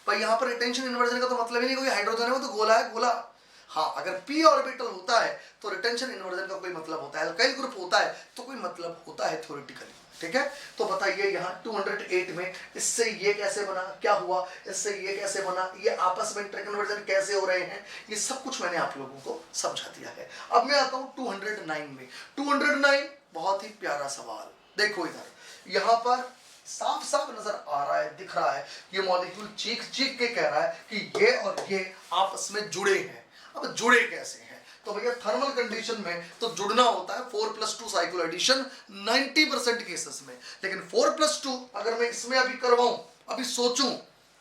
भाई, यहां पर रिटेंशन इन्वर्जन का तो मतलब ही नहीं कोई हाइड्रोजन है वो तो गोला है, गोला। हाँ, अगर p ऑर्बिटल होता है तो रिटेंशन इन्वर्जन का कोई मतलब होता है, अल्काइल ग्रुप होता है तो कोई मतलब होता है थ्योरेटिकली। ठीक है, तो बताइए यहाँ 208 में इससे ये कैसे बना, क्या हुआ, इससे ये कैसे बना, ये आपस में इंटरकन्वर्जन कैसे हो रहे हैं, ये सब कुछ मैंने आप लोगों को समझा दिया है। अब मैं आता हूँ 209 में। 209 बहुत ही प्यारा सवाल। देखो इधर यहाँ पर साफ साफ नजर आ रहा है, दिख रहा है, ये मॉलिक्यूल चीख चीख के कह रहा है कि ये और ये आपस में जुड़े हैं। अब जुड़े कैसे हैं? तो भैया थर्मल कंडीशन में तो जुड़ना होता है 4+2 साइक्लो एडिशन 90% केसेस में, लेकिन 4+2 अगर मैं इसमें अभी करवाऊं, अभी सोचूं,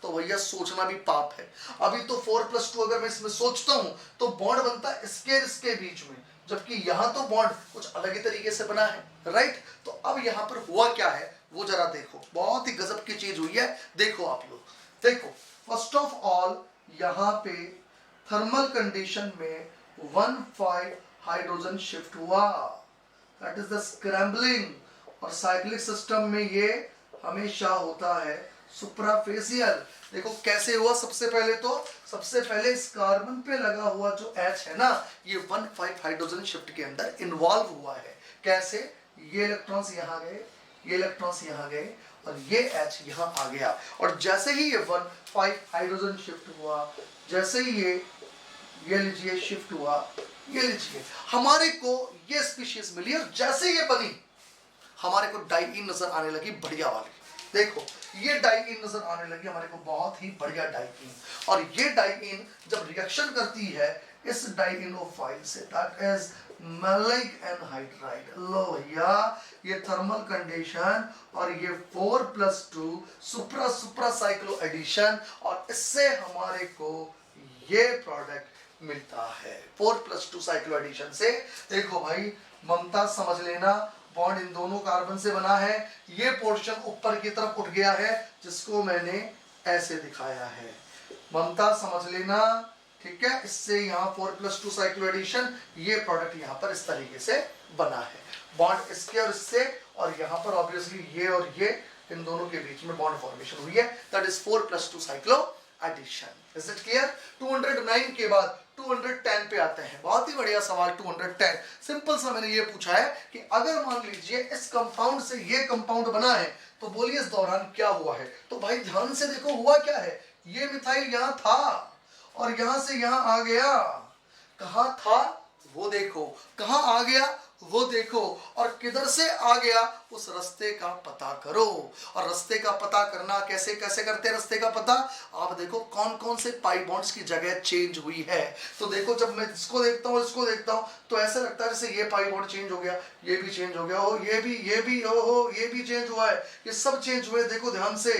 तो भैया सोचना भी पाप है। अभी तो 4+2 अगर मैं इसमें सोचता हूं तो बॉन्ड बनता है इसके बीच में, जबकि यहां तो बॉन्ड कुछ अलग ही तरीके से बना है। राइट, तो अब यहां पर हुआ क्या है वो जरा देखो, बहुत ही गजब की चीज हुई है। देखो आप लोग, देखो फर्स्ट ऑफ ऑल यहां पे थर्मल कंडीशन में 1,5 हाइड्रोजन शिफ्ट हुआ, दैट इज द स्क्रैम्बलिंग। और साइक्लिक सिस्टम में ये हमेशा होता है सुप्राफेसियल। देखो कैसे हुआ, सबसे पहले इस कार्बन पे लगा हुआ जो H है ना, ये 1,5 हाइड्रोजन शिफ्ट के अंदर इन्वॉल्व हुआ है। कैसे? ये इलेक्ट्रॉन्स यहाँ गए, ये इलेक्ट्रॉन्स यहाँ गए और ये H यहाँ आ गया। और जैसे ही ये 1,5 हाइड्रोजन शिफ्ट हुआ, जैसे ही ये लीजिए शिफ्ट हुआ, ये लीजिए हमारे को ये स्पीशीज मिली। और जैसे ये बनी हमारे को डाइईन नजर आने लगी बढ़िया वाली। देखो ये डाइईन नजर आने लगी हमारे को, बहुत ही बढ़िया डाइईन। और ये डाइईन जब रिएक्शन करती है इस डाइईनोफाइल से, दैट इज मैलिक एनहाइड्राइड। लो भैया ये थर्मल कंडीशन और ये 4+2 सुप्रा साइक्लो एडिशन, और इससे हमारे को ये प्रोडक्ट मिलता है 4+2 साइक्लो एडिशन से। देखो भाई ममता समझ लेना, बॉन्ड इन दोनों कार्बन से बना है, ये पोर्शन ऊपर की तरफ उठ गया है जिसको मैंने ऐसे दिखाया है। ममता समझ लेना, ठीक है। इससे यहाँ 4+2 साइक्लो एडिशन, ये प्रोडक्ट यहाँ पर इस तरीके से बना है, बॉन्ड इसके और इससे, और यहाँ पर ऑब्वियसली ये और ये इन दोनों के बीच में बॉन्ड फॉर्मेशन हुई है, that is 4+2 cyclo addition. Is it clear? 209 के बाद 210 पे आते हैं। बहुत ही बढ़िया सवाल 210। सिंपल सा मैंने ये पूछा है कि अगर मान लीजिए इस कंपाउंड से ये कंपाउंड बना है तो बोलिए इस दौरान क्या हुआ है। तो भाई ध्यान से देखो हुआ क्या है, ये मिथाइल यहाँ था और यहाँ से यहाँ आ गया। कहाँ था वो देखो, कहाँ आ गया वो देखो, और किधर से आ गया उस रास्ते का पता करो। और रास्ते का पता करना कैसे कैसे करते हैं रास्ते का पता, आप देखो कौन कौन से पाई बॉन्ड्स की जगह चेंज हुई है। तो देखो जब मैं इसको देखता हूँ इसको देखता हूँ तो ऐसा लगता है जैसे ये पाई बॉन्ड चेंज हो गया, ये भी चेंज हो गया, ओ ये भी ओहो ये भी चेंज हुआ है, ये सब चेंज हुए। देखो ध्यान से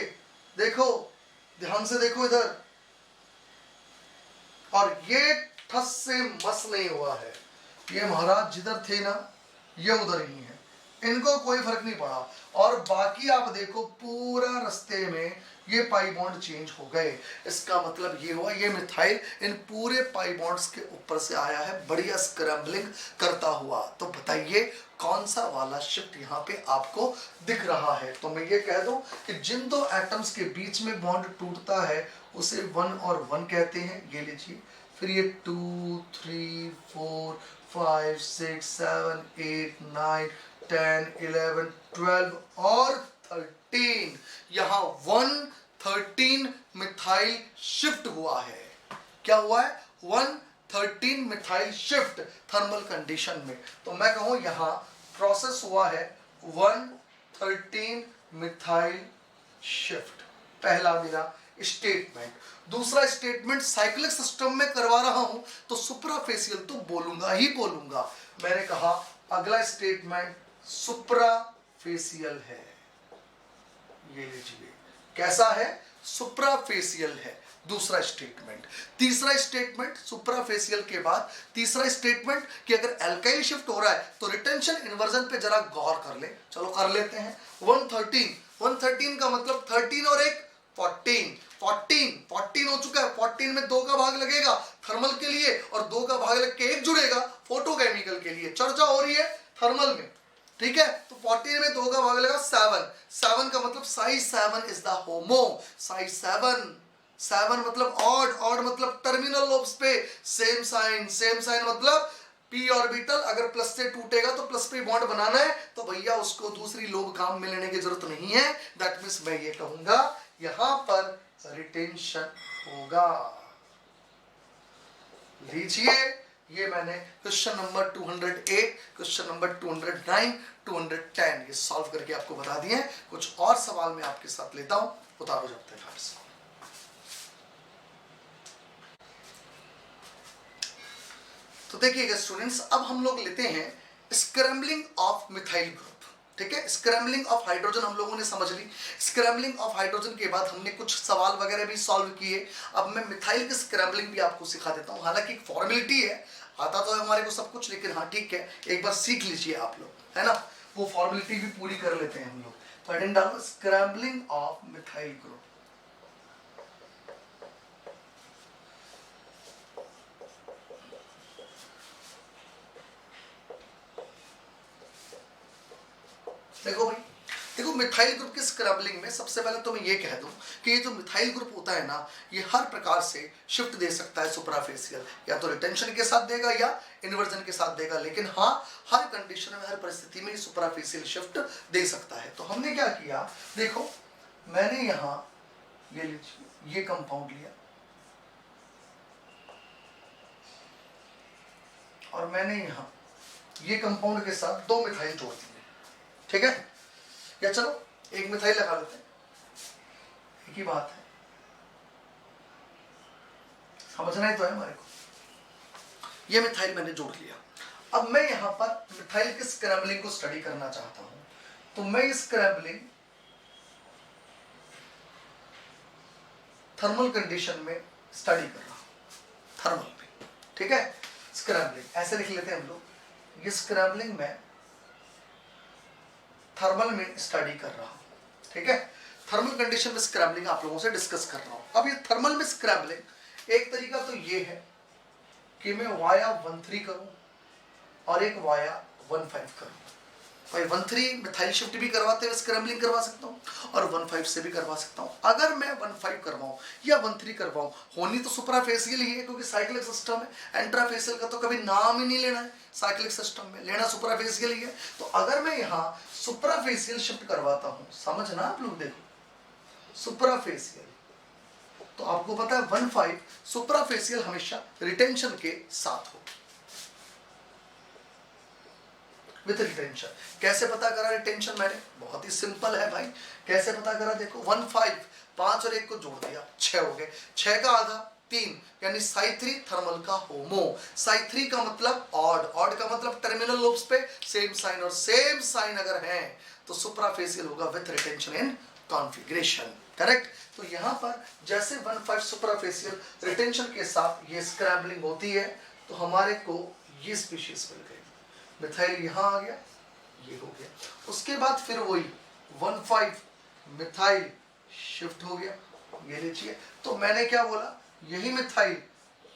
देखो, ध्यान से देखो इधर, और ये ठस से मस नहीं हुआ है। ये महाराज जिधर थे ना ये उधर ही है, इनको कोई फर्क नहीं पड़ा। और बाकी आप देखो पूरा रास्ते में ये पाई बॉन्ड चेंज हो गए। इसका मतलब ये हुआ ये मिथाइल इन पूरे पाई बॉन्ड्स के ऊपर से आया है बढ़िया स्क्रैम्बलिंग करता हुआ। तो बताइए कौन सा वाला शिफ्ट यहाँ पे आपको दिख रहा है। तो मैं ये कह दूं कि जिन दो एटम्स के बीच में बॉन्ड टूटता है उसे 1 और 1 कहते हैं। ये लीजिए, फिर ये 2, 3, 4, 5, 6, 7, 8, 9, 10, 11, 12 और 13, यहाँ 113 मिथाइल शिफ्ट हुआ है। क्या हुआ है? 113 मिथाइल शिफ्ट थर्मल कंडीशन में। तो मैं कहूं यहाँ प्रोसेस हुआ है 113 मिथाइल शिफ्ट। पहला मेरा स्टेटमेंट। दूसरा स्टेटमेंट साइक्लिक सिस्टम में करवा रहा हूं तो सुप्राफेसियल तो बोलूंगा ही बोलूंगा। मैंने कहा अगला स्टेटमेंट सुप्राफेसियल है। ये लीजिए कैसा है, सुप्राफेसियल है दूसरा स्टेटमेंट। तीसरा स्टेटमेंट सुप्राफेसियल के बाद तीसरा स्टेटमेंट कि अगर एल्काइल शिफ्ट हो रहा है तो रिटेंशन इन्वर्जन पे जरा गौर कर ले। चलो कर लेते हैं। 113 का मतलब 13 और 1 14 हो चुका है। 14 में 2 का भाग लगेगा थर्मल के लिए और 2 का भाग लग के 1 जुड़ेगा फोटोकेमिकल के लिए। चर्चा हो रही है थर्मल में, ठीक है। तो 14 में 2 का भाग लगा 7 का मतलब size 7 is the homo. Size 7 मतलब ऑड मतलब टर्मिनल लोब्स पे सेम साइन मतलब p ऑर्बिटल अगर प्लस से टूटेगा तो प्लस पे बॉन्ड बनाना है, तो भैया उसको दूसरी लोब काम में लेने की जरूरत नहीं है। दैट मीन्स मैं ये कहूंगा यहां पर रिटेंशन होगा। लीजिए ये मैंने क्वेश्चन नंबर 208, क्वेश्चन नंबर 209, 210 ये सॉल्व करके आपको बता दिए। कुछ और सवाल मैं आपके साथ लेता हूं, उतारो जब तक आप। तो देखिएगा स्टूडेंट्स, अब हम लोग लेते हैं स्क्रैम्बलिंग ऑफ मिथाइल ग्रुप। ठीक है, स्क्रैम्बलिंग ऑफ हाइड्रोजन हम लोगों ने समझ ली। स्क्रैम्बलिंग ऑफ हाइड्रोजन के बाद हमने कुछ सवाल वगैरह भी सॉल्व किए। अब मैं मिथाइल की स्क्रैम्बलिंग भी आपको सिखा देता हूँ। हालांकि एक फॉर्मेलिटी है, आता तो है हमारे को सब कुछ, लेकिन हाँ ठीक है एक बार सीख लीजिए आप लोग, है ना। वो फॉर्मेलिटी भी पूरी कर लेते हैं हम लोग। तो हेडिंग डालो स्क्रैम्बलिंग ऑफ मिथाइल ग्रुप। देखो भाई, देखो मिथाइल ग्रुप की स्क्रैबलिंग में सबसे पहले तो मैं ये कह दूं कि ये जो मिथाइल ग्रुप होता है ना, ये हर प्रकार से शिफ्ट दे सकता है सुपराफेसियल, या तो रिटेंशन के साथ देगा या इन्वर्जन के साथ देगा, लेकिन हाँ हर कंडीशन में, हर परिस्थिति में ये सुपराफेसियल शिफ्ट दे सकता है। तो हमने क्या किया, देखो मैंने यहाँ ये लीजिए ये कंपाउंड लिया और मैंने यहाँ ये कंपाउंड के साथ 2 मिथाइल जोड़ दिए, ठीक है, या चलो एक मिथाइल लगा लेते हैं, एक ही बात है, समझना ही तो है हमारे को। ये मिथाइल मैंने जोड़ लिया। अब मैं यहां पर मिथाइल की स्क्रैम्बलिंग को स्टडी करना चाहता हूं, तो मैं इस स्क्रैम्बलिंग थर्मल कंडीशन में स्टडी कर रहा हूं, थर्मल में, ठीक है। स्क्रैम्बलिंग ऐसे लिख लेते हैं हम लोग, ये स्क्रैम्बलिंग में थर्मल में स्टडी कर रहा हूं, ठीक है। थर्मल कंडीशन में स्क्रैम्बलिंग आप लोगों से डिस्कस कर रहा हूं। अब ये थर्मल में स्क्रैम्बलिंग, एक तरीका तो ये है कि मैं वाया 1,3 करूं और एक वाया 1,5 करूं। भाई 1,3 मिथाइल शिफ्ट भी करवाते हुए स्क्रैम्बलिंग करवा सकता हूं और 1,5 से भी करवा सकता हूं। अगर मैं 1,5 करवाऊं या 1,3 करवाऊं, होनी तो सुपराफेसियल ही है क्योंकि साइक्लिक सिस्टम है। इंट्राफेसियल का तो कभी नाम ही नहीं लेना है, साइक्लिक सिस्टम में लेना सुपराफेसियल ही है। तो अगर मैं यहाँ सुपराफेसियल शिफ्ट करवाता हूं, समझना आप लोग, देखो सुपराफेसियल, तो आपको पता है 1,5 सुपराफेसियल हमेशा रिटेंशन के साथ हो, विद रिटेंशन। कैसे पता करा रिटेंशन मैंने, बहुत ही सिंपल है भाई, कैसे पता करा, देखो 1,5 5 और 1 को जोड़ दिया 6 हो गए, 6 का आधा 3, यानी साई 3 थर्मल का होमो। साई 3 का मतलब ऑड, ऑड का मतलब टर्मिनल लोब्स पे सेम साइन, और सेम साइन अगर है तो सुपराफेसियल होगा with retention in configuration, correct. तो यहां पर जैसे 1,5 सुपराफेसियल रिटेंशन के साथ ये स्क्रैम्बलिंग होती है, तो हमारे को ये स्पीशीज मिल गई, मिथाइल यहां आ गया, ये हो गया। उसके बाद फिर वही 1,5 मिथाइल शिफ्ट हो गया, ये लीजिए। तो मैंने क्या बोला, यही मिथाइल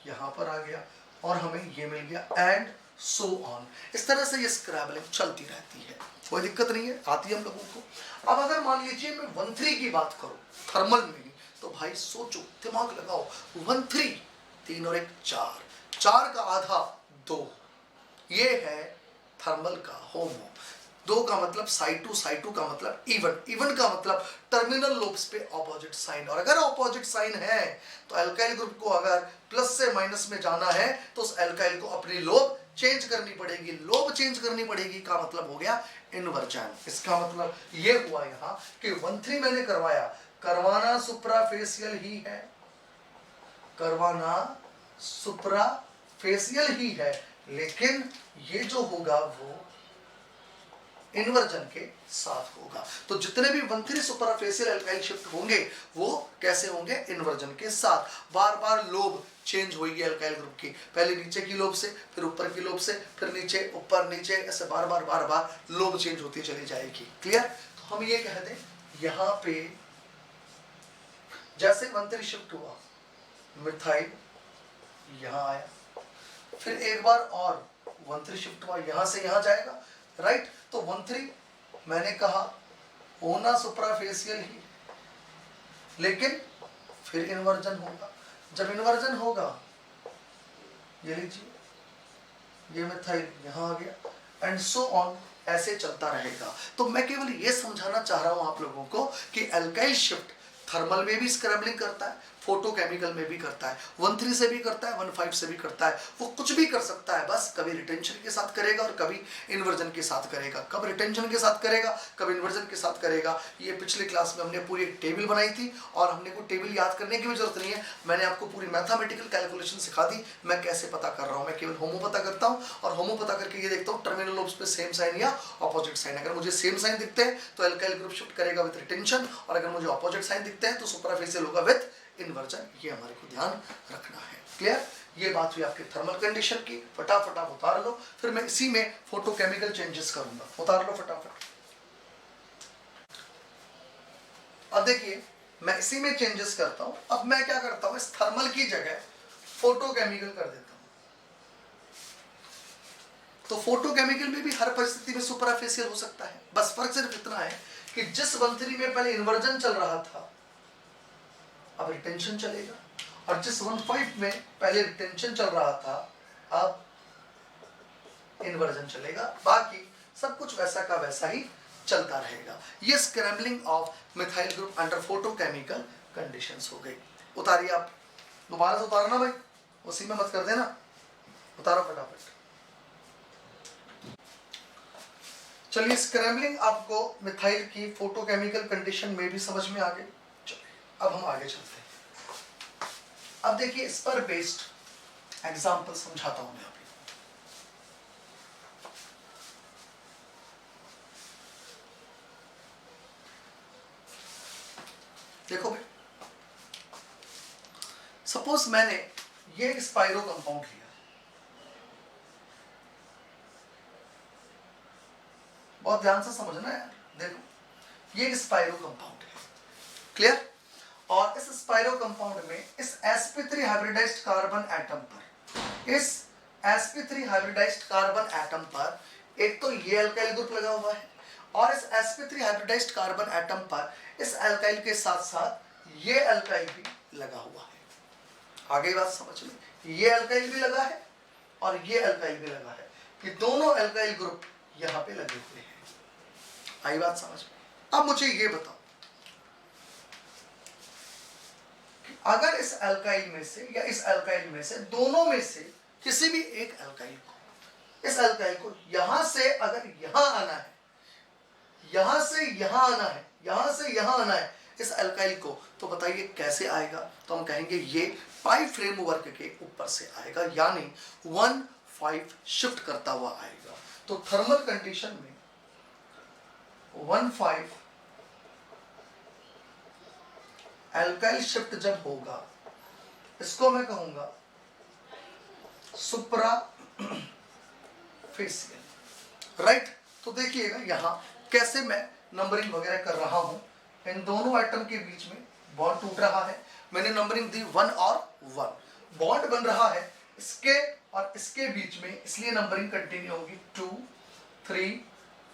यहां पर आ गया और हमें ये मिल गया, एंड सो ऑन। इस तरह से ये स्क्रैम्बलिंग चलती रहती है, कोई दिक्कत नहीं है, आती है हम लोगों को। अब अगर मान लीजिए मैं 1,3 की बात करूं थर्मल में ही, तो भाई सोचो, दिमाग लगाओ, 1,3 3 और 1 4, 4 का आधा 2, ये है थर्मल का होमो। 2 का मतलब साई 2 का मतलब इवन, इवन का मतलब टर्मिनल लोब्स पे ऑपोजिट साइन, और अगर ऑपोजिट साइन है तो अल्काइल ग्रुप को अगर प्लस से माइनस में जाना है तो उस अल्काइल को अपनी लोब चेंज करनी पड़ेगी, लोब चेंज करनी पड़ेगी का मतलब हो गया इन्वर्जन। इसका मतलब ये हुआ यहाँ कि 1,3 मैंने करवाया, करवाना सुपराफेसियल ही है, करवाना सुपराफेसियल ही है, लेकिन ये जो होगा वो इन्वर्जन के साथ होगा। तो जितने भी 1,3 सुपराफेसियल अल्काइल शिफ्ट होंगे वो कैसे होंगे, इन्वर्जन के साथ। बार बार लोब चेंज होगी अल्काइल ग्रुप की, पहले नीचे की लोब से, फिर ऊपर की लोब से, फिर नीचे ऊपर नीचे, ऐसे बार बार लोब चेंज होती चली जाएगी। क्लियर। तो हम ये कह दें यहां पे जैसे 1,3 शिफ्ट हुआ, मिथाइल यहां आया, फिर एक बार और 1,3 शिफ्ट हुआ, यहां से यहां जाएगा, राइट। तो 1,3 मैंने कहा होना सुपराफेसियल ही, लेकिन फिर इन्वर्जन होगा। जब इन्वर्जन होगा, ये लीजिए ये मिथाइल यहां आ गया, एंड सो ऑन, ऐसे चलता रहेगा। तो मैं केवल ये समझाना चाह रहा हूं आप लोगों को कि अल्काइल शिफ्ट थर्मल में भी स्क्रैम्बलिंग करता है, फोटोकेमिकल में भी करता है, 1,3 से भी करता है, 1,5 से भी करता है, वो कुछ भी कर सकता है, बस कभी रिटेंशन के साथ करेगा और कभी इन्वर्जन के साथ करेगा। कब रिटेंशन के साथ करेगा, कब इन्वर्जन के साथ करेगा, ये पिछले क्लास में हमने पूरी एक टेबल बनाई थी और हमने को टेबल याद करने की भी जरूरत नहीं है, मैंने आपको पूरी मैथमेटिकल कैलकुलेशन सिखा दी। मैं कैसे पता कर रहा हूँ, मैं केवल होमो पता करता हूँ और होमो पता करके ये देखता हूँ टर्मिनल लोब्स पे सेम साइन या ऑपोजिट साइन। अगर मुझे सेम साइन दिखते हैं तो अल्काइल ग्रुप शिफ्ट करेगा विद रिटेंशन, और अगर मुझे ऑपोजिट साइन दिखते हैं तो सुपराफेसियल होगा विद इन्वर्जन। ये हमारे को ध्यान रखना है। क्लियर। ये बात हुई आपकी थर्मल कंडीशन की। फटाफट आप उतार लो, फिर मैं इसी में फोटोकेमिकल चेंजेस करूंगा। उतार लो फटाफट। अब देखिए मैं इसी में चेंजेस करता हूं। अब मैं क्या करता हूं, इस थर्मल की जगह फोटोकेमिकल कर देता हूं। तो फोटोकेमिकल में भी हर परिस्थिति में सुपराफेशियल हो सकता है। बस फर्क सिर्फ इतना है कि जिस 1,3 में पहले इन्वर्जन चल रहा था अब रिटेंशन चलेगा, और जिस 1,5 में पहले रिटेंशन चल रहा था अब इन्वर्जन चलेगा। बाकी सब कुछ वैसा का वैसा ही चलता रहेगा। ये scrambling of methyl group under photochemical conditions हो गई। उतारिए आप, दोबारा से उतारना भाई, उसी में मत कर देना, उतारो फटाफट। चलिए, स्क्रैम्बलिंग आपको मिथाइल की फोटोकेमिकल कंडीशन में भी समझ में आ गई। चलिए अब हम आगे चलते हैं। अब देखिए इस पर बेस्ड एग्जांपल समझाता हूं मैं अभी। देखो भाई, सपोज मैंने ये एक स्पाइरो कंपाउंड लिया, बहुत ध्यान से समझना यार। देखो ये एक स्पाइरो कंपाउंड है, क्लियर। और इस स्पाइरो कंपाउंड में इस sp3 हाइब्रिडाइज्ड कार्बन एटम पर, इस sp3 हाइब्रिडाइज्ड कार्बन एटम पर एक तो ये अल्काइल ग्रुप लगा हुआ है, और इस sp3 हाइब्रिडाइज्ड कार्बन एटम पर इस अल्काइल के साथ साथ ये अल्काइल भी लगा हुआ है। आगे बात समझ में, ये अल्काइल भी लगा है और ये अल्काइल भी लगा है, कि दोनों अल्काइल ग्रुप यहां पे लगे हुए हैं। आई बात समझ में। अब मुझे ये बताओ कि अगर इस अल्काइल में से या इस अल्काइल में से दोनों में से किसी भी एक अल्काइल को, इस अल्काइल को यहां से अगर यहां आना है, यहां से यहां आना है, यहां से यहां आना है इस अल्काइल को, तो बताइए कैसे आएगा। तो हम कहेंगे ये पाई फ्रेमवर्क के ऊपर से आएगा, यानी 1,5 शिफ्ट करता हुआ आएगा। तो थर्मल कंडीशन में 1,5 अल्काइल शिफ्ट जब होगा, इसको मैं कहूंगा सुप्रा फेशियल, राइट। तो देखिएगा यहां कैसे मैं नंबरिंग वगैरह कर रहा हूं। इन दोनों एटम के बीच में बॉन्ड टूट रहा है, मैंने नंबरिंग दी 1 और 1। बॉन्ड बन रहा है इसके और इसके बीच में, इसलिए नंबरिंग कंटिन्यू होगी 2, 3,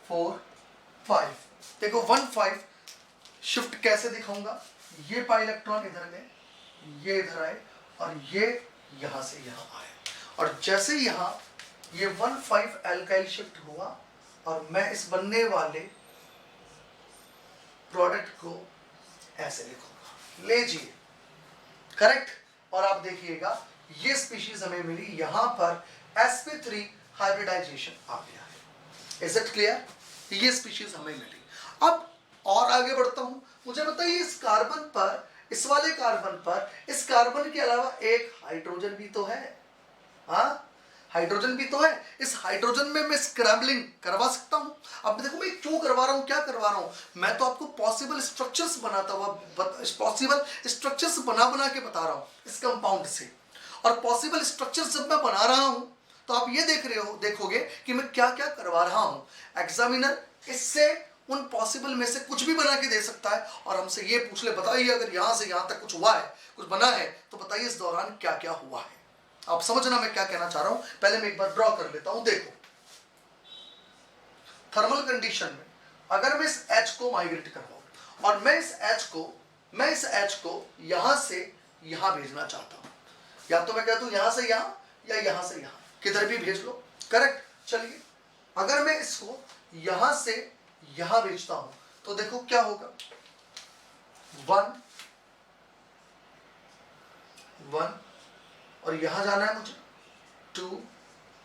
4, 5। देखो 1,5 शिफ्ट कैसे दिखाऊंगा, ये पाई इलेक्ट्रॉन इधर गए, ये इधर आए और ये यहां से यहां आए, और जैसे यहां ये 1,5 अल्काइल शिफ्ट हुआ और मैं इस बनने वाले प्रोडक्ट को ऐसे लिखूंगा, लीजिए, करेक्ट। और आप देखिएगा ये स्पीशीज हमें मिली, यहां पर sp3 हाइब्रिडाइजेशन आ गया है। Is it clear? ये स्पीशीज हमें मिली। अब और आगे बढ़ता हूं, मुझे बताइए इस कार्बन पर, इस वाले कार्बन पर, इस कार्बन के अलावा एक हाइड्रोजन भी तो है। हाँ, हाइड्रोजन भी तो है। इस हाइड्रोजन में मैं स्क्रैम्बलिंग करवा सकता हूं। अब देखो मैं क्यों करवा रहा हूं, क्या करवा रहा हूं, मैं तो आपको पॉसिबल स्ट्रक्चर्स बनाता हुआ, पॉसिबल स्ट्रक्चर्स बना बना के बता रहा हूं इस कंपाउंड से। और पॉसिबल स्ट्रक्चर्स जब मैं बना रहा हूं तो आप ये देख रहे हो, देखोगे कि मैं क्या क्या करवा रहा हूं। एग्जामिनर इससे उन पॉसिबल में से कुछ भी बना के दे सकता है और हमसे ये पूछ ले, बताइए अगर यहां से यहां तक कुछ हुआ है, कुछ बना है, तो बताइए इस दौरान क्या क्या हुआ है। आप समझना मैं क्या कहना चाह रहा हूं। पहले मैं एक बार ड्रॉ कर लेता हूं। देखो थर्मल कंडीशन में अगर मैं इस H को माइग्रेट करवाऊं और मैं इस H को यहां से यहां भेजना चाहता हूं, या तो मैं कहता हूं यहां से यहां या यहां से यहां, किधर भी भेज लो, करेक्ट। चलिए अगर मैं इसको यहां से यहां भेजता हूं तो देखो क्या होगा, 1 1 और यहां जाना है मुझे 2,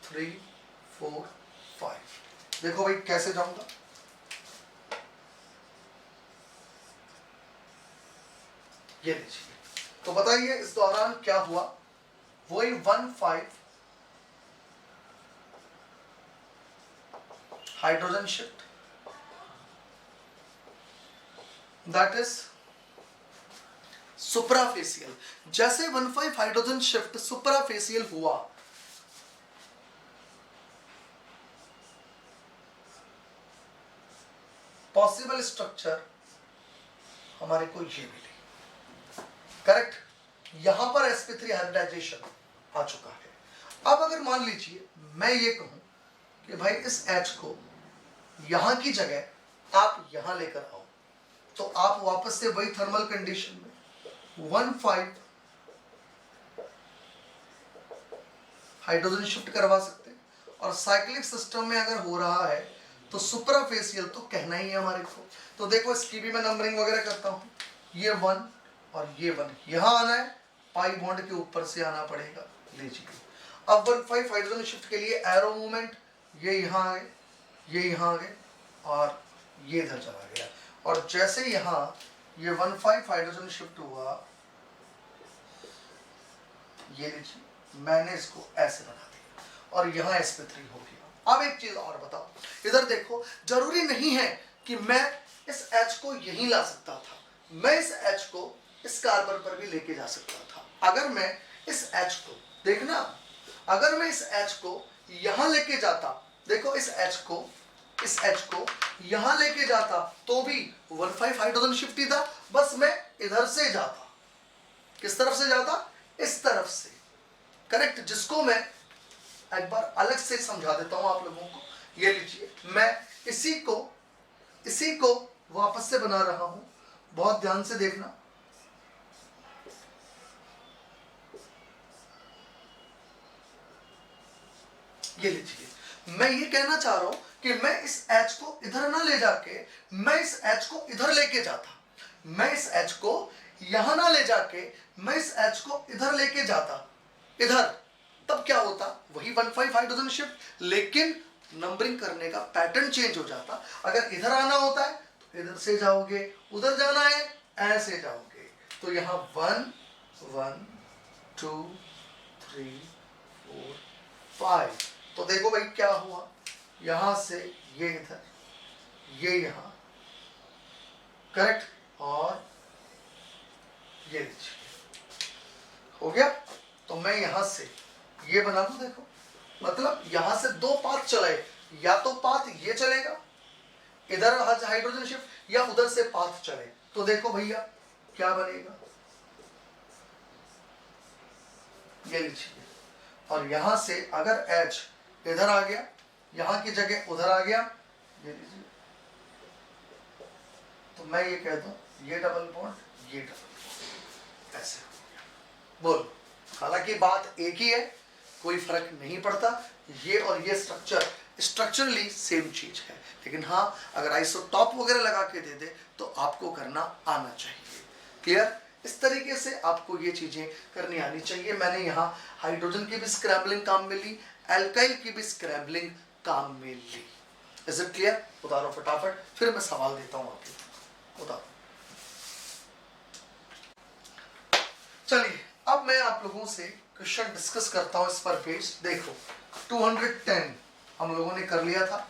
3, 4, 5। देखो भाई कैसे जाऊंगा, ये लीजिए। तो बताइए इस दौरान क्या हुआ, वही 1,5 हाइड्रोजन शिफ्ट, दैट इज सुपराफेशियल। जैसे 1,5 हाइड्रोजन शिफ्ट सुपराफेशियल हुआ, पॉसिबल स्ट्रक्चर हमारे को ये मिली, करेक्ट। यहां पर sp3 हाइब्रिडाइजेशन आ चुका है। अब अगर मान लीजिए मैं ये कहूं कि भाई इस H को यहां की जगह आप यहां लेकर आओ, तो आप वापस से वही थर्मल कंडीशन में 1,5 हाइड्रोजन शिफ्ट करवा सकते हैं। और साइक्लिक सिस्टम में अगर हो रहा है तो सुपराफेसियल तो कहना ही है हमारे को। तो देखो इसकी भी मैं नंबरिंग वगैरह करता हूं, ये 1 और ये 1 यहां आना है, पाई बॉन्ड के ऊपर से आना पड़ेगा। लीजिए अब 1,5 हाइड्रोजन शिफ्ट के लिए एरो मूवमेंट, ये यहां आ गए, ये यहां आ गए और ये इधर चला गया। और जैसे यहां ये 1,5 हाइड्रोजन शिफ्ट हुआ, ये लीजिए मैंने इसको ऐसे बना दिया और यहां sp3 हो गया। अब एक चीज और बताओ, इधर देखो, जरूरी नहीं है कि मैं इस H को यहीं ला सकता था, मैं इस H को इस कार्बन पर भी लेके जा सकता था। अगर मैं इस H को, देखना, अगर मैं इस H को यहां लेके जाता, देखो इस H को यहां लेके जाता तो भी 1,5 हाइड्रोजन शिफ्ट ही था, बस मैं इधर से जाता। किस तरफ से जाता? इस तरफ से, करेक्ट। जिसको मैं एक बार अलग से समझा देता हूं आप लोगों को। ये लीजिए मैं इसी को वापस से बना रहा हूं, बहुत ध्यान से देखना। ये लीजिए मैं ये कहना चाह रहा हूं कि मैं इस H को इधर ना ले जाके मैं इस H को इधर लेके जाता, मैं इस H को यहां ना ले जाके मैं इस H को इधर लेके जाता, इधर, तब क्या होता? वही 1,5 हाइड्रोजन शिफ्ट, लेकिन नंबरिंग करने का पैटर्न चेंज हो जाता। अगर इधर आना होता है तो इधर से जाओगे, उधर जाना है ऐसे जाओगे। तो यहां 1 1 2 3 4 5। तो देखो भाई क्या हुआ, यहां से ये इधर, ये यहां, करेक्ट, और ये नीचे हो गया। तो मैं यहां से ये बना दूं, देखो मतलब यहां से दो पाथ चले, या तो पाथ ये चलेगा इधर हाइड्रोजन शिफ्ट, या उधर से पाथ चले। तो देखो भैया क्या बनेगा, ये लीजिए, और यहां से अगर H इधर आ गया, यहां की जगह उधर आ गया, ये लीजिए, तो मैं ये कह दूं ये डबल बॉन्ड, ये डबल बॉन्ड, ऐसे हो गया। बोल, हालांकि बात एक ही है, कोई फर्क नहीं पड़ता, ये और ये स्ट्रक्चर स्ट्रक्चरली सेम चीज है, लेकिन हाँ अगर आइसोटॉप वगैरह लगा के दे दे तो आपको करना आना चाहिए। क्लियर? इस तरीके से आपको ये चीजें करनी आनी चाहिए। मैंने यहाँ हाइड्रोजन की भी स्क्रैम्बलिंग काम में ली, एल्काइल की भी स्क्रैम्बलिंग काम में ली। Is it clear? उतारो फटाफट, फिर मैं सवाल देता हूँ आपको। उतारो। चलिए अब मैं आप लोगों से क्वेश्चन डिस्कस करता हूं इस पर पेज। देखो 210 हम लोगों ने कर लिया था,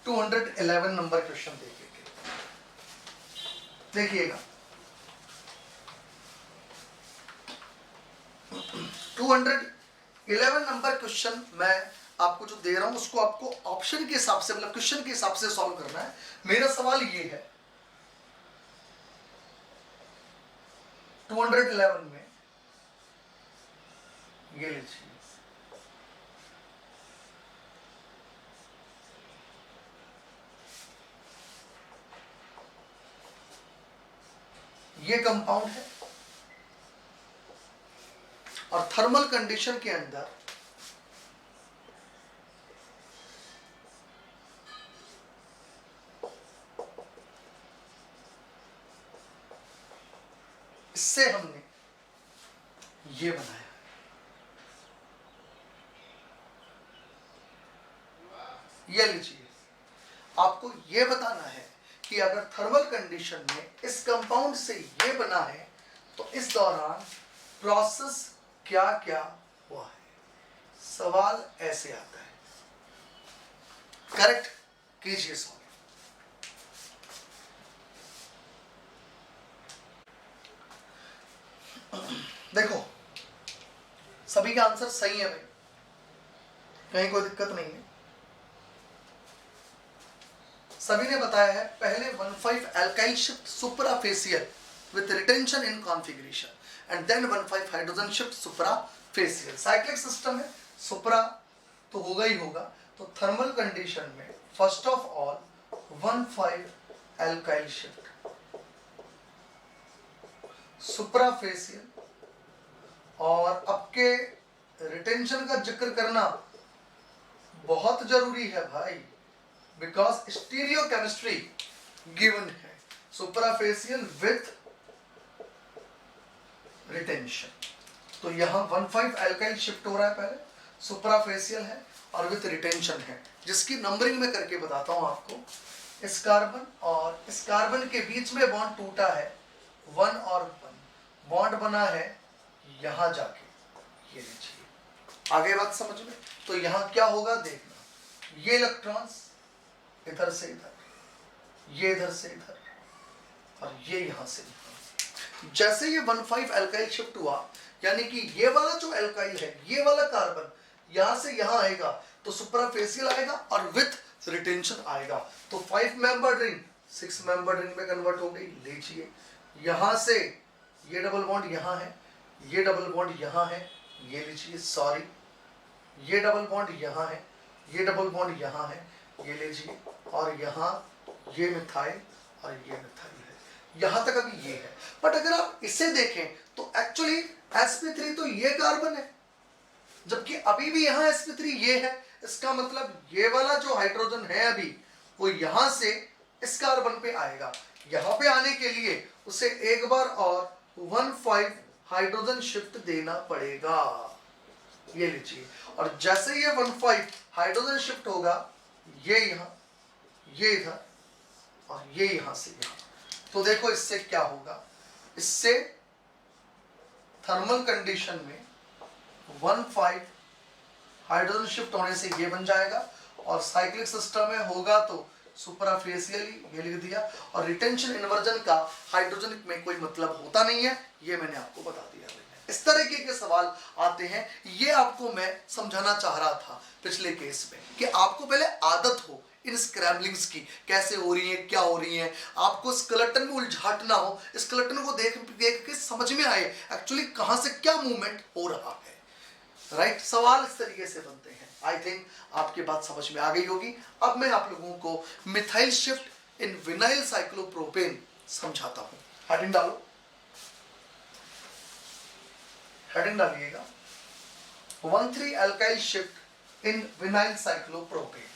211 नंबर क्वेश्चन देखिएगा। 211 नंबर क्वेश्चन मैं आपको जो दे रहा हूं उसको आपको ऑप्शन के हिसाब से, मतलब क्वेश्चन के हिसाब से सॉल्व करना है। मेरा सवाल ये है 211 में, ये लीजिए, ये कंपाउंड है और थर्मल कंडीशन के अंदर इससे हमने ये बनाया। ये लीजिए, आपको ये बताना है कि अगर थर्मल कंडीशन में इस कंपाउंड से ये बना है तो इस दौरान प्रोसेस क्या क्या हुआ है। सवाल ऐसे आता है, करेक्ट कीजिए सवाल। देखो सभी का आंसर सही है भाई, कहीं कोई दिक्कत नहीं है। सभी ने बताया है पहले 1,5 alkyl shift suprafacial with retention in configuration and then 1,5 hydrogen shift suprafacial। Cyclic system है, सुप्रा तो होगा ही होगा, तो थर्मल कंडीशन में first of all 1,5 alkyl shift suprafacial, और आपके रिटेंशन का जिक्र करना बहुत जरूरी है भाई, बिकॉज स्टीरियो केमिस्ट्री गिवन है, सुप्राफेसियल विथ रिटेंशन। तो यहां 1,5 एल्काइल शिफ्ट हो रहा है, पहले सुप्राफेसियल है और विथ रिटेंशन है, जिसकी नंबरिंग में करके बताता हूं आपको। इस कार्बन और इस कार्बन के बीच में बॉन्ड टूटा है 1 और 1, बॉन्ड बना है यहां जाके, ये लीजिए, आगे बात समझ में। तो यहां क्या होगा देखना, ये इलेक्ट्रॉन्स इधर से इधर, ये इधर से इधर, और ये यहां से इधर। जैसे ये 1,5 एल्काइल शिफ्ट हुआ, यानी कि ये वाला जो एल्काइल है, ये वाला कार्बन यहां से यहां आएगा तो सुप्राफेसियल आएगा और विथ रिटेंशन आएगा, तो 5 मेंबर रिंग 6 मेंबर रिंग में कन्वर्ट हो गई। लीजिए, यहां से ये डबल बॉन्ड यहां है, ये डबल बॉन्ड यहां है, ये लीजिए, सॉरी, ये डबल बॉन्ड यहां है, ये डबल बॉन्ड यहां है, ये लीजिए, और यहां ये मिथाइल और ये मिथाइल है, यहां तक अभी ये है। बट अगर आप इसे देखें तो एक्चुअली sp3 तो ये कार्बन है, जबकि अभी भी यहां sp3 ये है। इसका मतलब ये वाला जो हाइड्रोजन है अभी, वो यहां से इस कार्बन पे आएगा। यहां पे आने के लिए उसे एक बार और 1,5 हाइड्रोजन शिफ्ट देना पड़ेगा, ये लीजिए, और जैसे ये 1,5 हाइड्रोजन शिफ्ट होगा, ये यहां, ये इधर, और ये यहां से यहां, तो देखो इससे क्या होगा, इससे थर्मल कंडीशन में 1,5 हाइड्रोजन शिफ्ट होने से ये बन जाएगा, और साइक्लिक सिस्टम में होगा तो सुपराफेसियली, ये लिख दिया, और रिटेंशन इन्वर्जन का हाइड्रोजन में कोई मतलब होता नहीं है, ये मैंने आपको बता दिया। इस तरीके के सवाल आते हैं, ये आपको मैं समझाना चाह रहा था पिछले केस में, कि आपको पहले आदत हो इन स्क्रैम्बलिंग्स की, कैसे हो रही है, क्या हो रही है, आपको स्केलेटन में उलझाट ना हो, स्केलेटन को देख के समझ में आए एक्चुअली कहां से क्या मूवमेंट हो रहा है। राइट, सवाल इस तरीके से बनते हैं। आई थिंक आपकी बात समझ में आ गई होगी। अब मैं आप लोगों को methyl shift in vinyl cyclopropane समझाता हूं। हेडिंग डालो, हेडिंग डालिएगा, 1,3 alkyl shift in vinyl cyclopropane.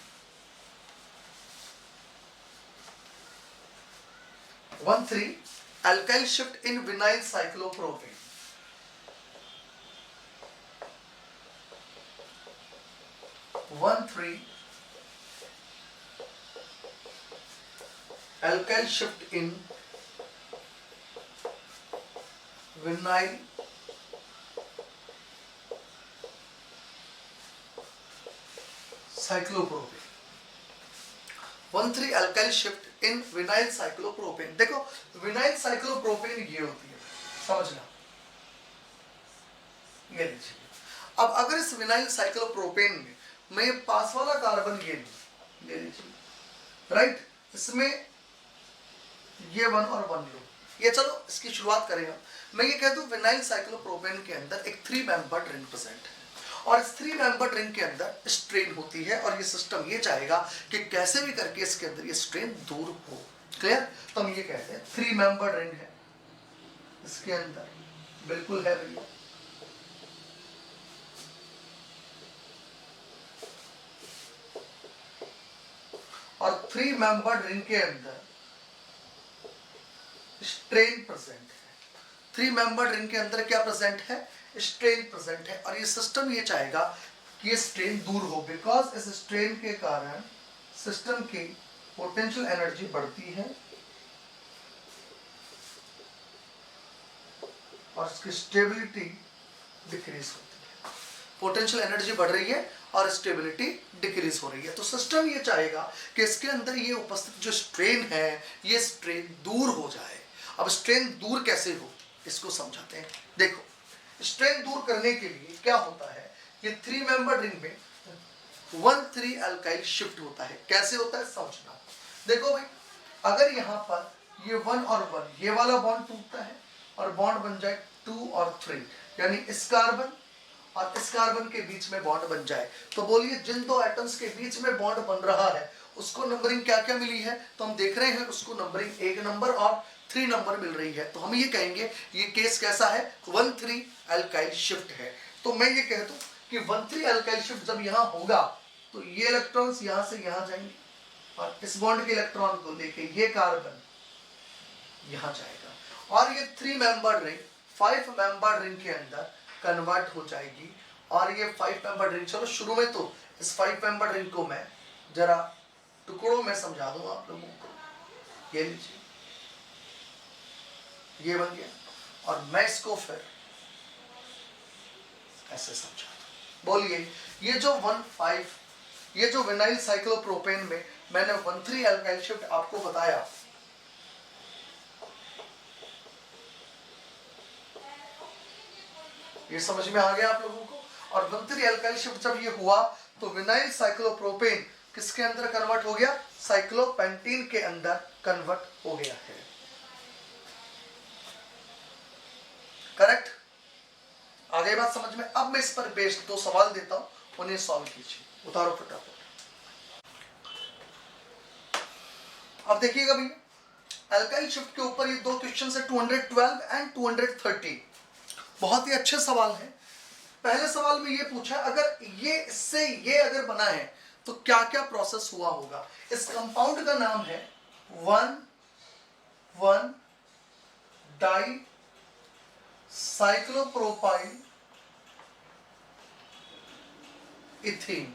1,3 alkyl shift in vinyl cyclopropane. Alkyl shift in vinyl cyclopropane। 1,3 alkyl shift in vinyl cyclopropane। देखो विनाइल साइक्लोप्रोपेन ये होती है, समझना, ये लीजिए। अब अगर इस विनाइल साइक्लोप्रोपेन में मैं ये पास वाला कार्बन ये लीजिए, राइट, इसमें ये 1 और 1 लो, ये चलो इसकी शुरुआत करेगा। मैं ये कह दूं विनाइल साइक्लोप्रोपेन के अंदर एक 3 मेंबर्ड रिंग प्रेजेंट है, और इस 3 मेंबर्ड रिंग के अंदर स्ट्रेन होती है, और ये सिस्टम ये चाहेगा कि कैसे भी करके इसके अंदर ये स्ट्रेन दूर हो। क्लियर? तो हम ये कहते हैं 3 मेंबर्ड रिंग है इसके अंदर, बिल्कुल है भैया, और 3 मेंबर्ड रिंग के अंदर स्ट्रेन प्रेजेंट है। 3 मेंबर्ड रिंग के अंदर क्या प्रेजेंट है? स्ट्रेन प्रेजेंट है, और ये सिस्टम ये चाहेगा कि ये स्ट्रेन दूर हो, बिकॉज इस स्ट्रेन के कारण सिस्टम की पोटेंशियल एनर्जी बढ़ती है और इसकी स्टेबिलिटी डिक्रीज होती है। पोटेंशियल एनर्जी बढ़ रही है और स्टेबिलिटी डिक्रीज हो रही है, तो सिस्टम ये चाहेगा कि इसके अंदर ये उपस्थित जो स्ट्रेन है, ये स्ट्रेन दूर हो जाए। अब स्ट्रेन दूर कैसे हो, इसको समझाते हैं। देखो, स्ट्रेन दूर करने के लिए क्या होता है, ये 3 मेंबर रिंग में 1,3 अल्काइल शिफ्ट होता है। कैसे होता है समझना। देखो भाई, अगर यहाँ पर ये 1 और 1 ये वाला बॉन्ड टूटता है और बॉन्ड बन जाए 2 और 3, यानी इस कार्बन और इस कार्बन के बीच में बॉन्ड बन जाए। तो बोलिए जिन दो एटम्स के बीच में बॉन्ड बन रहा है उसको नंबरिंग क्या क्या मिली है, तो हम देख रहे हैं उसको नंबरिंग 1 नंबर और 3 नंबर मिल रही है। तो हम ये कहेंगे ये केस कैसा है, 1,3 अल्काइल शिफ्ट है। तो मैं ये कह दूं कि 1,3 अल्काइल शिफ्ट जब यहाँ होगा तो ये इलेक्ट्रॉन्स यहाँ से यहाँ जाएंगे और इस बॉन्ड के इलेक्ट्रॉन को लेके ये कार्बन यहाँ जाएगा और ये 3 मेंबर रिंग 5 मेंबर रिंग के अंदर कन्वर्ट हो जाएगी। और ये 5 मेंबर रिंग, चलो शुरू में तो इस 5 मेंबर रिंग को मैं जरा टुकड़ों में समझा दूं आप लोगों को। ये लीजिए, ये बन गया और मैं इसको फिर ऐसे समझा दूं। बोलिए ये जो 1,5 ये जो विनाइल साइक्लोप्रोपेन में मैंने 1,3 अल्काइल शिफ्ट आपको बताया, ये समझ में आ गया आप लोगों को। और 1,3 अल्काइल शिफ्ट जब ये हुआ तो विनाइल साइक्लोप्रोपेन किसके अंदर कन्वर्ट हो गया, साइक्लोपेंटीन के अंदर कन्वर्ट हो गया है। करेक्ट, आ गई बात समझ में। अब मैं इस पर बेस्ड 2 सवाल देता हूं, उन्हें सॉल्व कीजिए, उतारो फटाफट। अब देखिएगा भैया अल्काइल शिफ्ट के ऊपर ये 2 क्वेश्चन है 212 एंड 230, बहुत ही अच्छे सवाल हैं। पहले सवाल में ये पूछा अगर ये इससे ये अगर बना है तो क्या क्या प्रोसेस हुआ होगा। इस कंपाउंड का नाम है 1,1 डाई साइक्लोप्रोपाइल इथीन,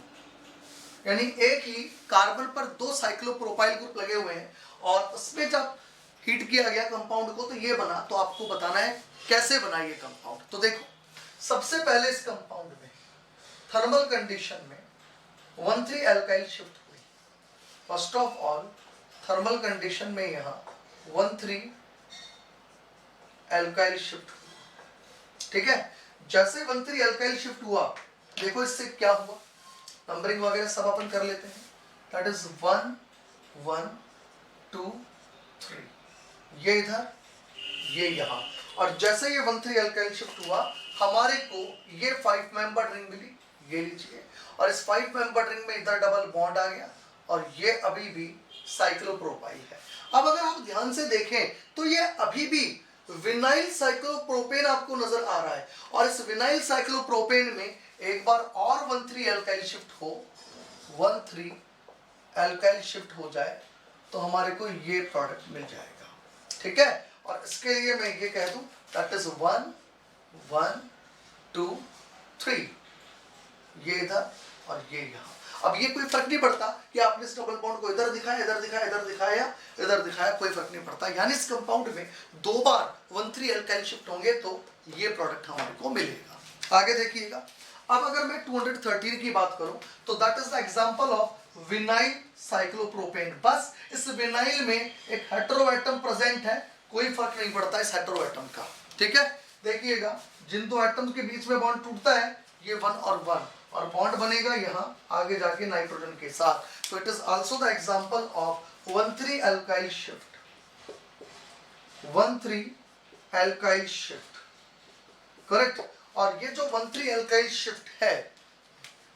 यानी एक ही कार्बन पर 2 साइक्लोप्रोपाइल ग्रुप लगे हुए हैं और उसमें जब हीट किया गया कंपाउंड को तो ये बना। तो आपको बताना है कैसे बना ये कंपाउंड। तो देखो सबसे पहले इस कंपाउंड में थर्मल कंडीशन में 1,3 अल्काइल शिफ्ट हुई। First of all thermal condition में यहां 1,3 अल्काइल शिफ्ट हुई, ठीक है। जैसे 1,3 अल्काइल शिफ्ट हुआ देखो इससे क्या हुआ, नंबरिंग वगैरह सब अपन कर लेते हैं। दैट इज 1 1 2 3, ये इधर ये यहां। और जैसे ये 1,3 अल्काइल शिफ्ट हुआ हमारे को ये 5 मेंबर रिंग मिली, ये लीजिए। और इस 5 मेंबर रिंग में इधर डबल बॉन्ड आ गया और ये अभी भी साइक्लोप्रोपाइल है। अब अगर आप ध्यान से देखें तो ये अभी भी विनाइल साइक्लोप्रोपेन आपको नजर आ रहा है। और इस विनाइल साइक्लोप्रोपेन में एक बार और 1,3 अल्काइल शिफ्ट हो, 1,3 अल्काइल शिफ्ट हो जाए तो हमारे को ये प्रोडक्ट मिल जाएगा, ठीक है। और इसके लिए मैं ये कह दूं दैट इज 1 1 2 3, ये इधर और ये यहां। अब ये कोई फर्क नहीं पड़ता कि आपने इस डबल बॉन्ड को इधर दिखाया इधर दिखाया इधर दिखाया इधर दिखाया, कोई फर्क नहीं पड़ता। यानी इस कंपाउंड में 2 बार 1,3 अल्काइल शिफ्ट होंगे तो ये प्रोडक्ट हमारे को मिलेगा। आगे देखिएगा। अब अगर मैं 213 की बात करूं तो that is the example of vinyl cyclopropane. बस इस विनाइल में एक हेटेरो एटम प्रेजेंट है, कोई फर्क नहीं पड़ता इस हेटेरो एटम का, ठीक है। देखिएगा जिन 2 एटम्स के बीच में बॉन्ड टूटता है ये 1 और 1 और बॉन्ड बनेगा यहाँ आगे जाके नाइट्रोजन के साथ। तो it is also the example of 1,3 alkyl shift, 1,3 alkyl shift, correct. और ये जो 1,3 अल्काइल शिफ्ट है,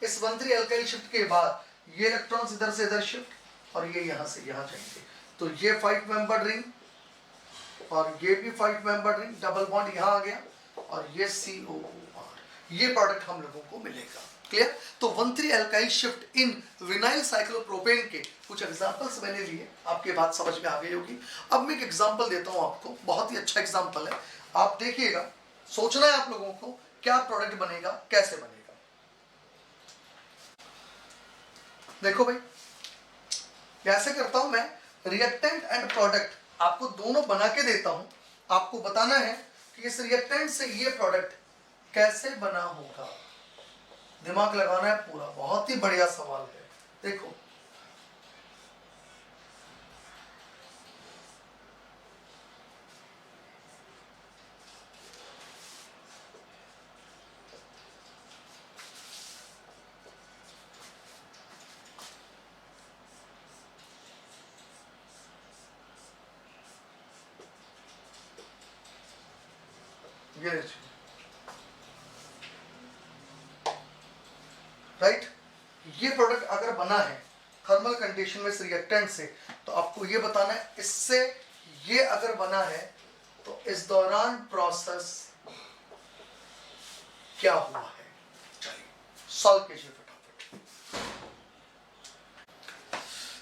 इस 1,3 अल्काइल शिफ्ट के बाद ये इलेक्ट्रॉन्स इधर से इधर शिफ्ट और ये यहां से यहां जाएंगे। तो ये 5 मेंबर रिंग और ये भी 5 मेंबर रिंग, डबल बॉन्ड यहां आ गया और ये COOR, ये प्रोडक्ट हम लोगों को मिलेगा। क्लियर। तो 1,3 alkyl shift in vinyl cyclopropane के कुछ एग्जांपल्स मैंने लिए, आपके बात समझ में आ गई होगी। अब मैं एक एग्जांपल देता हूं आपको, बहुत ही अच्छा एग्जांपल है, आप देखिएगा। सोचना है आप लोगों को क्या प्रोडक्ट बनेगा, कैसे बनेगा। देखो भाई कैसे करता हूं मैं, रिएक्टेंट एंड प्रोडक्ट आपको दोनों बना के देता हूं। आपको बताना है कि इस रिएक्टेंट से ये प्रोडक्ट कैसे बना होगा, दिमाग लगाना है पूरा। बहुत ही बढ़िया सवाल है। देखो ये राइट। ये प्रोडक्ट अगर बना है थर्मल कंडीशन में इस रिएक्टेंट से, तो आपको ये बताना है इससे ये अगर बना है तो इस दौरान प्रोसेस क्या हुआ है। चलिए सॉल्व कीजिए फटाफट।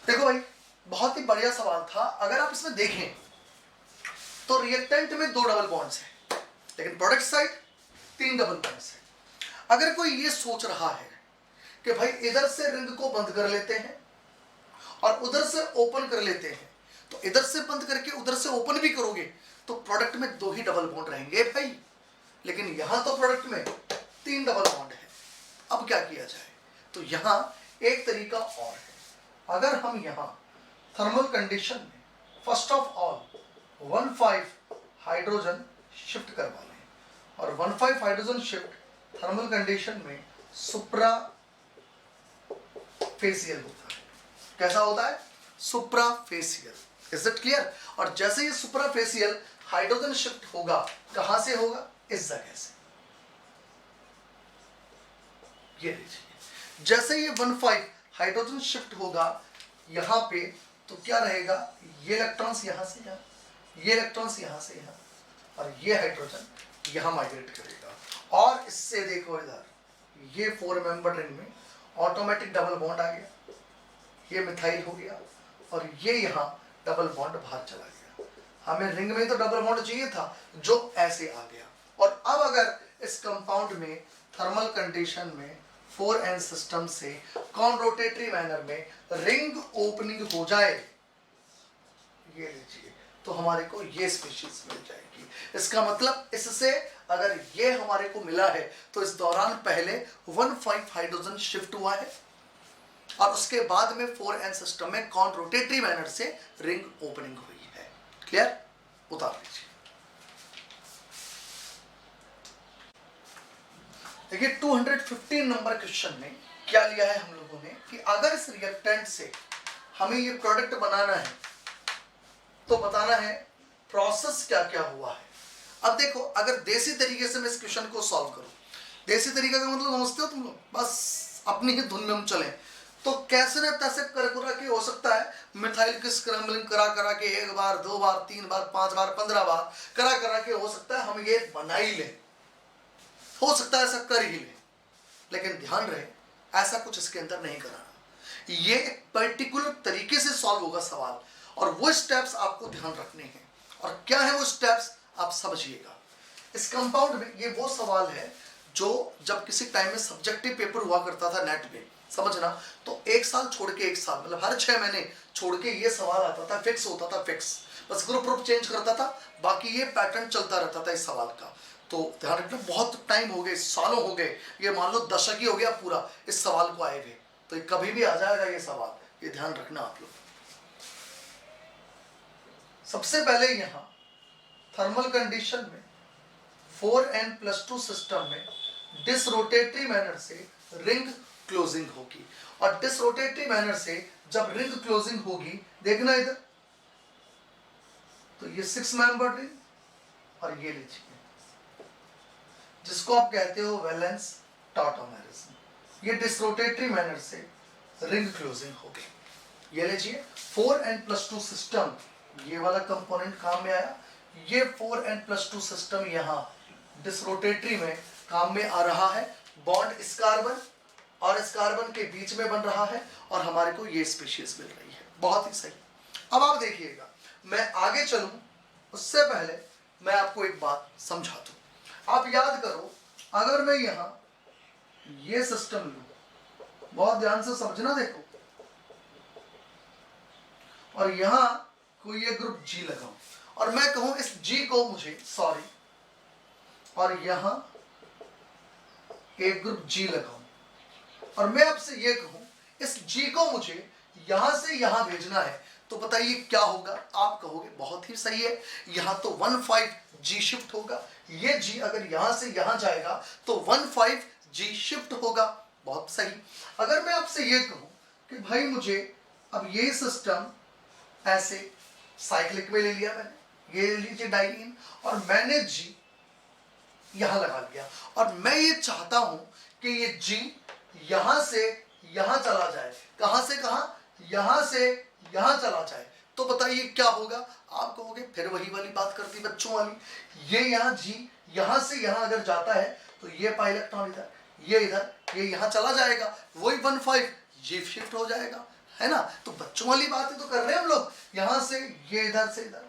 देखो भाई बहुत ही बढ़िया सवाल था। अगर आप इसमें देखें तो रिएक्टेंट में 2 डबल बॉन्ड्स हैं, लेकिन प्रोडक्ट साइड 3 डबल बॉन्ड्स हैं। अगर कोई ये सोच रहा है कि भाई इधर से रिंग को बंद कर लेते हैं और उधर से ओपन कर लेते हैं, तो इधर से बंद करके उधर से ओपन भी करोगे तो प्रोडक्ट में 2 ही डबल बॉन्ड रहेंगे भाई। लेकिन यहां तो प्रोडक्ट में 3 डबल बॉन्ड है। अब क्या किया जाए, तो यहां एक तरीका और है। अगर हम यहां थर्मल कंडीशन में first of all 1,5 hydrogen shift करवा लें, और 1,5 हाइड्रोजन शिफ्ट थर्मल कंडीशन में सुप्रा फेसियल होता है। कैसा होता है? सुप्रा फेसियल। Is it clear? और जैसे ये सुप्रा फेसियल हाइड्रोजन शिफ्ट होगा, कहां से होगा? इस जगह से। ये लीजिए, जैसे ये 1,5 हाइड्रोजन शिफ्ट होगा यहां पे, तो क्या रहेगा? ये इलेक्ट्रॉन्स यहां से यहां, ये इलेक्ट्रॉन्स यहां से यहां, और ये हाइड्रोजन यहां माइग्रेट करेगा। और इससे देखो इधर, ये 4 मेंबर रिंग में ऑटोमेटिक डबल बॉन्ड आ गया, ये मिथाइल हो गया, और ये यहाँ डबल बॉन्ड बाहर चला गया। हमें रिंग में तो डबल बॉन्ड चाहिए था जो ऐसे आ गया। और अब अगर इस कंपाउंड में थर्मल कंडीशन में 4n सिस्टम से कॉन रोटेटरी मैनर में रिंग ओपनिंग हो जाए, ये लीजिए, तो हमारे को ये स्पीशीज मिल जाएगी। इसका मतलब इससे अगर ये हमारे को मिला है तो इस दौरान पहले 1,5 हाइड्रोजन शिफ्ट हुआ है और उसके बाद में 4n सिस्टम में कॉन रोटेटरी मैनर से रिंग ओपनिंग हुई है। क्लियर? उतार लीजिए। देखिए 215 नंबर क्वेश्चन में क्या लिया है हम लोगों ने कि अगर इस रिएक्टेंट से हमें ये प्रोडक्ट बनाना है तो बताना है प्रोसेस क्या क्या हुआ है। अब देखो, अगर देसी तरीके से मैं इस क्वेश्चन को सॉल्व करूं, देसी तरीका का मतलब समझते हो तुम लोग, बस अपनी ही धुन में हम चलें, तो कैसे न तैसे कर के हो सकता है मिथाइल की स्क्रैम्बलिंग करा के 1 बार 2 बार 3 बार 5 बार 15 बार करा के हो सकता है हम ये बना ही लें, हो सकता है ऐसा कर ही लें। लेकिन ध्यान रहे ऐसा कुछ इसके अंदर नहीं कराना, ये एक पर्टिकुलर तरीके से सॉल्व होगा सवाल, और वो स्टेप्स आपको ध्यान रखने हैं। और क्या है वो स्टेप्स आप समझिएगा। इस कंपाउंड में ये वो सवाल है जो जब किसी टाइम में सब्जेक्टिव पेपर हुआ करता था नेट पे, समझना, तो 1 साल छोड़ के 1 साल, मतलब हर 6 महीने छोड़ के ये सवाल आता था, फिक्स होता था, फिक्स, बस ग्रुप चेंज करता था, बाकी ये पैटर्न चलता रहता था इस सवाल का। तो ध्यान रखना, बहुत टाइम हो गए, सालों हो गए, ये मान लो दशक ही हो गया पूरा इस सवाल को आए हुए, तो ये कभी भी आ जाएगा ये सवाल, ये ध्यान रखना आप लोग। सबसे पहले यहां थर्मल कंडीशन में 4n+2 सिस्टम में डिसरोटेटरी मैनर से रिंग क्लोजिंग होगी, और डिसरोटेटरी मैनर से जब रिंग क्लोजिंग होगी, देखना इधर, तो ये 6 मेंबर रिंग, और ये लीजिए जिसको आप कहते हो वैलेंस टॉटोमेरिज्म, ये डिसरोटेटरी मैनर से रिंग क्लोजिंग होगी। ये लीजिए 4n+2 सिस्टम, ये वाला कंपोनेंट काम में आया, ये 4n+2 सिस्टम यहाँ डिसरोटेटरी में काम में आ रहा है, बॉन्ड इस कार्बन और इस कार्बन के बीच में बन रहा है, और हमारे को ये स्पीशीज मिल रही है। बहुत ही सही। अब आप देखिएगा, मैं आगे चलूं उससे पहले मैं आपको एक बात समझा दूं। आप याद करो, अगर मैं यहां ये सिस्टम लूं, बहुत ध्यान से समझना, देखो, और यहां कोई ये ग्रुप G लगाऊं, और मैं कहूं इस G को मुझे, सॉरी, और यहां एक ग्रुप G लगाऊं, और मैं आपसे ये कहूं इस G को मुझे यहां से यहां भेजना है, तो बताइए क्या होगा? आप कहोगे बहुत ही सही है, यहां तो 1,5 G शिफ्ट होगा, ये G अगर यहां से यहां जाएगा तो 1,5 G शिफ्ट होगा। बहुत सही। अगर मैं आपसे ये कहूं कि भाई मुझे अब ये सिस्टम ऐसे साइक्लिक में ले लिया मैंने, ये लीजिए डाइईन, और मैंने G यहां लगा लिया, और मैं ये चाहता हूं कि ये G यहां से यहां चला जाए, कहां से कहां, यहां से यहां चला जाए, तो बताइए क्या होगा? आप कहोगे फिर वही वाली बात करती बच्चों वाली, ये यहाँ G यहां से यहां अगर जाता है तो ये पाई इलेक्ट्रॉन इधर, ये इधर, ये यहां चला जाएगा, वही 1,5 ये शिफ्ट हो जाएगा, है ना? तो बच्चों वाली बातें तो कर रहे हैं हम लोग। यहां से ये इधर से इधर,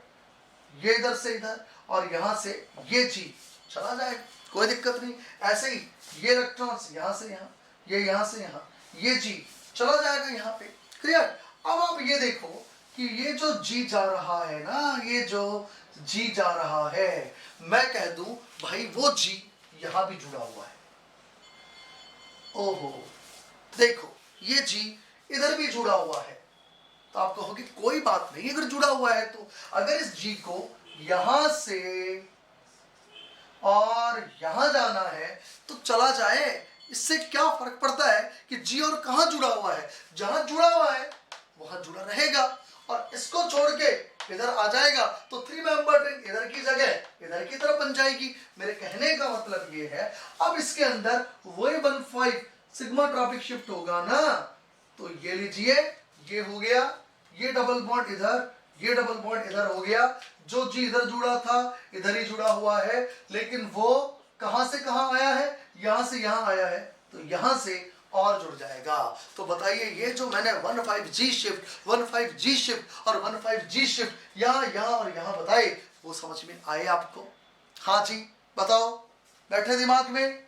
ये इधर से इधर, और यहां से ये G चला जाएगा, कोई दिक्कत नहीं। ऐसे ही ये इलेक्ट्रॉन्स यहां से यहां, ये यहां से यहां, ये G चला जाएगा यहाँ पे। क्लियर? अब आप ये देखो कि ये जो G जा रहा है ना, ये जो G जा रहा है, मैं कह दूं भाई वो G यहां भी जुड़ा हुआ है। ओहो, देखो ये G इधर भी जुड़ा हुआ है, तो आप कहोगे कोई बात नहीं अगर जुड़ा हुआ है तो। अगर इस G को यहां से और यहां जाना है तो चला जाए, इससे क्या फर्क पड़ता है कि G और कहां जुड़ा हुआ है? जहां जुड़ा हुआ है वहां जुड़ा रहेगा, और इसको छोड़ के इधर आ जाएगा तो 3 मेंबर रिंग इधर की जगह इधर की तरफ बन जाएगी। मेरे कहने का मतलब ये है, अब इसके अंदर वही 1,5 सिग्मा ट्रॉपिक शिफ्ट होगा ना, तो ये लीजिए, ये हो गया, ये डबल बॉन्ड इधर, ये डबल बॉन्ड इधर हो गया। जो G इधर जुड़ा था इधर ही जुड़ा हुआ है, लेकिन वो कहां से कहां आया है? यहां से यहां आया है, तो यहां से और जुड़ जाएगा। तो बताइए ये जो मैंने 1,5G शिफ्ट, 1,5G शिफ्ट और 1,5G शिफ्ट यहाँ यहाँ और यहाँ बताए, वो समझ में आए आपको? हाँ जी, बताओ, बैठे दिमाग में?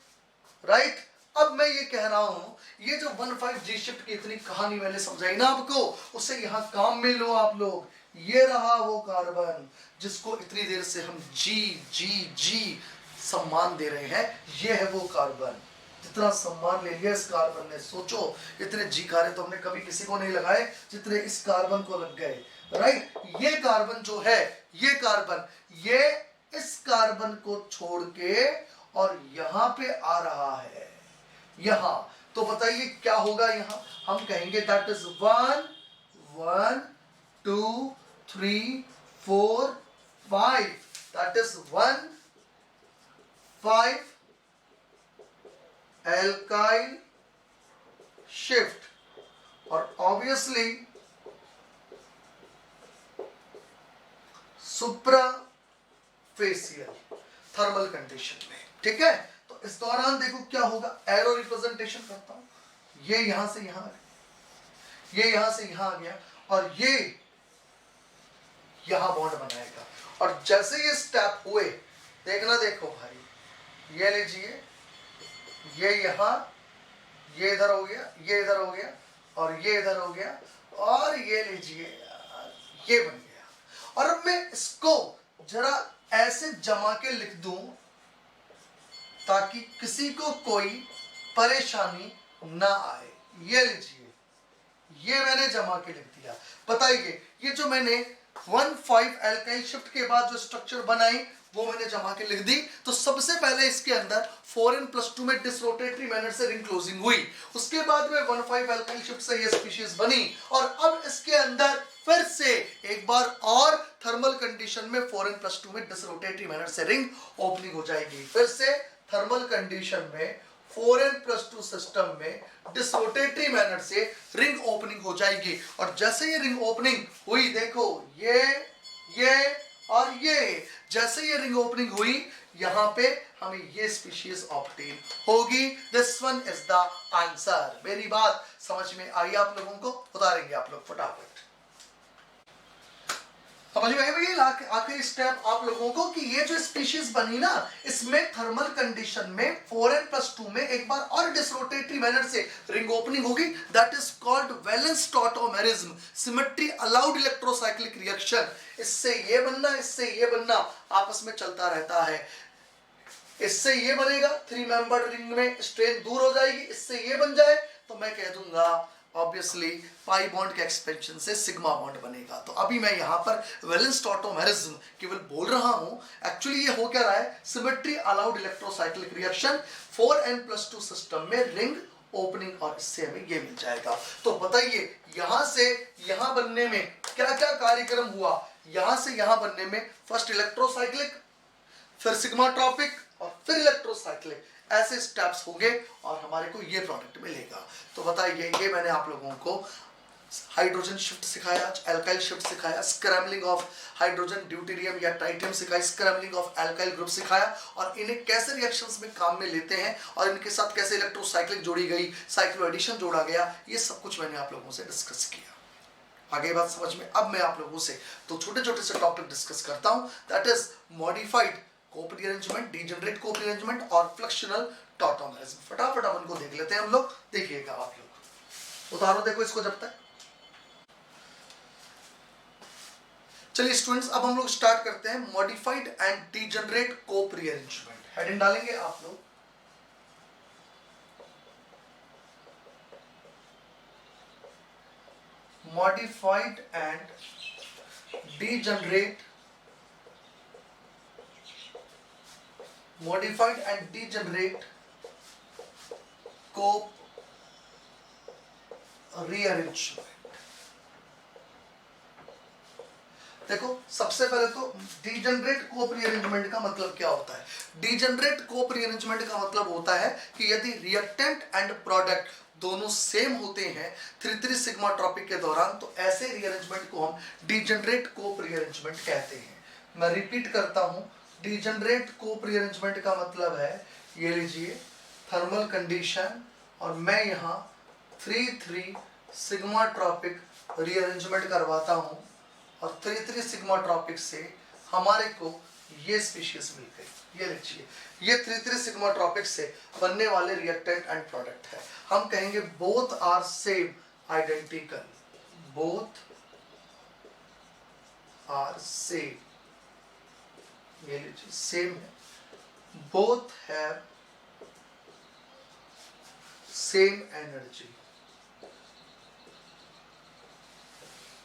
राइट? अब मैं ये कह रहा हूं, ये जो 1,5G शिफ्ट की इतनी कहानी मैंने समझाई ना आपको, उससे यहाँ काम में लो आप लोग। ये रहा वो कार्बन जिसको इतनी देर से हम G G G सम्मान दे रहे हैं, ये है वो कार्बन। जितना सम्मान ले लिया इस कार्बन ने, सोचो इतने G कार्य तो हमने कभी किसी को नहीं लगाए जितने इस कार्बन को लग गए। राइट? ये कार्बन जो है, ये कार्बन, ये इस कार्बन को छोड़ के और यहाँ पे आ रहा है, यहाँ। तो बताइए क्या होगा यहाँ? हम कहेंगे that is 1 1 2 3 4 5, that is 1 5 alkyl shift, और ऑब्वियसली सुप्राफेशियल थर्मल कंडीशन में। ठीक है? तो इस दौरान देखो क्या होगा, एरो रिप्रेजेंटेशन करता हूं, ये यहां से यहां आ गया, ये यहां से यहां आ गया, और ये यहां बॉन्ड बनाएगा। और जैसे ये स्टेप हुए, देखना, देखो भाई, ये लीजिए, ये यहां, ये इधर हो गया, ये इधर हो गया, और ये इधर हो गया, और ये लीजिए ये बन गया। और अब मैं इसको जरा ऐसे जमा के लिख दूं ताकि किसी को कोई परेशानी ना आए। ये लीजिए, ये मैंने जमा के लिख दिया। बताइए ये जो मैंने 1,5 एल्काइल शिफ्ट के बाद जो स्ट्रक्चर बनाई वो मैंने जमा के लिख दी। तो सबसे पहले इसके अंदर 4n+2 में डिसरोटेटरी मैनर से रिंग क्लोजिंग हुई, उसके बाद में 1,5 एल्काइल शिफ्ट से ये स्पीशीज बनी, और अब इसके अंदर फिर से एक बार और थर्मल कंडीशन में 4n+2 में डिसरोटेटरी मैनर से रिंग ओपनिंग हो जाएगी। फिर से थर्मल कंडीशन में 4n+2 सिस्टम में डिसरोटेटरी मैनर से रिंग ओपनिंग हो जाएगी। और जैसे ये रिंग ओपनिंग हुई, देखो ये और ये, जैसे ये रिंग ओपनिंग हुई, यहां पे हमें ये स्पीशीज ऑब्टेन होगी। This one is the answer. मेरी बात समझ में आई आप लोगों को? उतारेंगे आप लोग फटाफट। समझ में आया आखिरी स्टेप आप लोगों को कि ये जो स्पीशीज बनी ना, इसमें थर्मल कंडीशन में 4n+2 में एक बार और डिसरोटेटरी मैनर से रिंग ओपनिंग होगी। That is called valence tautomerism, symmetry allowed electrocyclic reaction. इससे ये बनना, इससे ये बनना आपस में चलता रहता है। इससे ये बनेगा, 3 मेंबर रिंग में स्ट्रेन दूर हो जाएगी, इससे ये बन जाए तो मैं कह दूंगा ऑब्वियसली पाई बॉन्ड के एक्सपेंशन से सिग्मा बॉन्ड बनेगा। तो अभी मैं यहाँ पर वैलेंस टॉटोमेरिज्म केवल बोल रहा हूँ, एक्चुअली ये हो क्या रहा है, symmetry allowed electrocyclic reaction 4n+2 system में रिंग ओपनिंग, और इससे हमें ये मिल जाएगा। तो बताइए यहां से यहां बनने में क्या क्या कार्यक्रम हुआ? यहां से यहां बनने में फर्स्ट इलेक्ट्रोसाइक्लिक, फिर सिग्मा ट्रॉपिक और फिर इलेक्ट्रोसाइक्लिक, ऐसे स्टेप्स होंगे और हमारे को ये प्रोडक्ट मिलेगा। तो बताइए, ये मैंने आप लोगों को हाइड्रोजन शिफ्ट सिखाया, एल्काइल शिफ्ट सिखाया, स्क्रैम्बलिंग ऑफ हाइड्रोजन ड्यूटेरियम या ट्राइटियम सिखाया, स्क्रैम्बलिंग ऑफ एल्काइल ग्रुप सिखाया, और इन्हें कैसे रिएक्शंस में काम में लेते हैं और इनके साथ कैसे इलेक्ट्रोसाइक्लिक जोड़ी गई, साइक्लो एडिशन जोड़ा गया, ये सब कुछ मैंने आप लोगों से डिस्कस किया। आगे बात समझ में। अब मैं आप लोगों से तो छोटे छोटे से टॉपिक डिस्कस करता हूं, that is modified Cope rearrangement, degenerate Cope rearrangement और फ्लक्शनल टॉटोमरिज्म। फटाफट हम उनको देख लेते हैं हम लोग। देखिएगा आप लोग, उतारो देखो इसको जब तक। चलिए स्टूडेंट्स, अब हम लोग स्टार्ट करते हैं modified and degenerate Cope rearrangement. Heading डालेंगे आप लोग, modified and degenerate cope rearrangement। देखो सबसे पहले तो डीजनरेट कोप रीअरेंजमेंट का मतलब क्या होता है। डीजनरेट कोप रीअरेंजमेंट का मतलब होता है कि यदि रिएक्टेंट एंड प्रोडक्ट दोनों सेम होते हैं 3,3 सिग्मा ट्रॉपिक के दौरान, तो ऐसे रीअरेंजमेंट को हम डीजनरेट कोप रीअरेंजमेंट कहते हैं। मैं रिपीट करता हूं, डीजनरेट कोप रीअरेंजमेंट का मतलब है, ये लीजिए थर्मल कंडीशन और मैं यहाँ 3,3 सिग्मा ट्रॉपिक रीअरेंजमेंट करवाता हूं और 3,3 सिग्मा ट्रॉपिक से हमारे को ये स्पीशीज मिल गई। ये लिखिए, ये 3,3 सिग्मा ट्रॉपिक से बनने वाले रिएक्टेंट एंड प्रोडक्ट है। हम कहेंगे both are same identical, both are same, ये लीजिए सेम है, बोथ हैव सेम एनर्जी।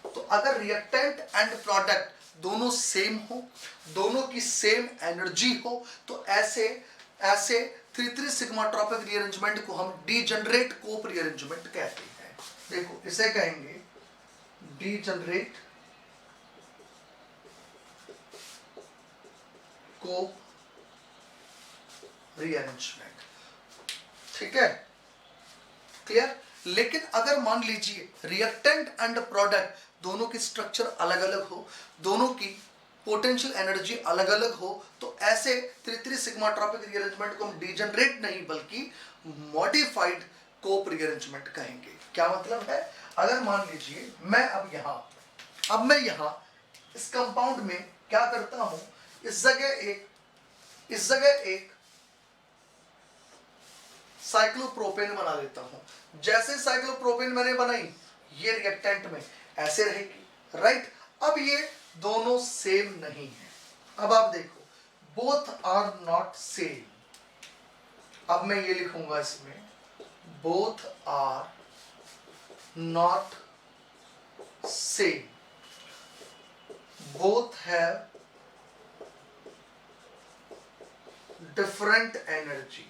तो अगर रिएक्टेंट एंड प्रोडक्ट दोनों सेम हो, दोनों की सेम एनर्जी हो, तो ऐसे 3,3 सिग्मा ट्रॉपिक रीअरेंजमेंट को हम डीजनरेट कोप रीअरेंजमेंट कहते हैं। देखो इसे कहेंगे डीजनरेट कोप रीअरेंजमेंट। ठीक है, क्लियर। लेकिन अगर मान लीजिए रिएक्टेंट एंड प्रोडक्ट दोनों की स्ट्रक्चर अलग अलग हो, दोनों की पोटेंशियल एनर्जी अलग अलग हो, तो ऐसे 3,3 सिग्मा ट्रॉपिक रीअरेंजमेंट को हम डीजनरेट नहीं बल्कि मॉडिफाइड कोप रीअरेंजमेंट कहेंगे। क्या मतलब है, अगर मान लीजिए मैं यहां इस कंपाउंड में क्या करता हूं, इस जगह एक साइक्लोप्रोपेन बना लेता हूं। जैसे साइक्लोप्रोपेन मैंने बनाई, ये रिएक्टेंट में ऐसे रहेगी, राइट। अब ये दोनों सेम नहीं है। अब आप देखो, बोथ आर नॉट सेम। अब मैं ये लिखूंगा इसमें, both are not same, both have different energy.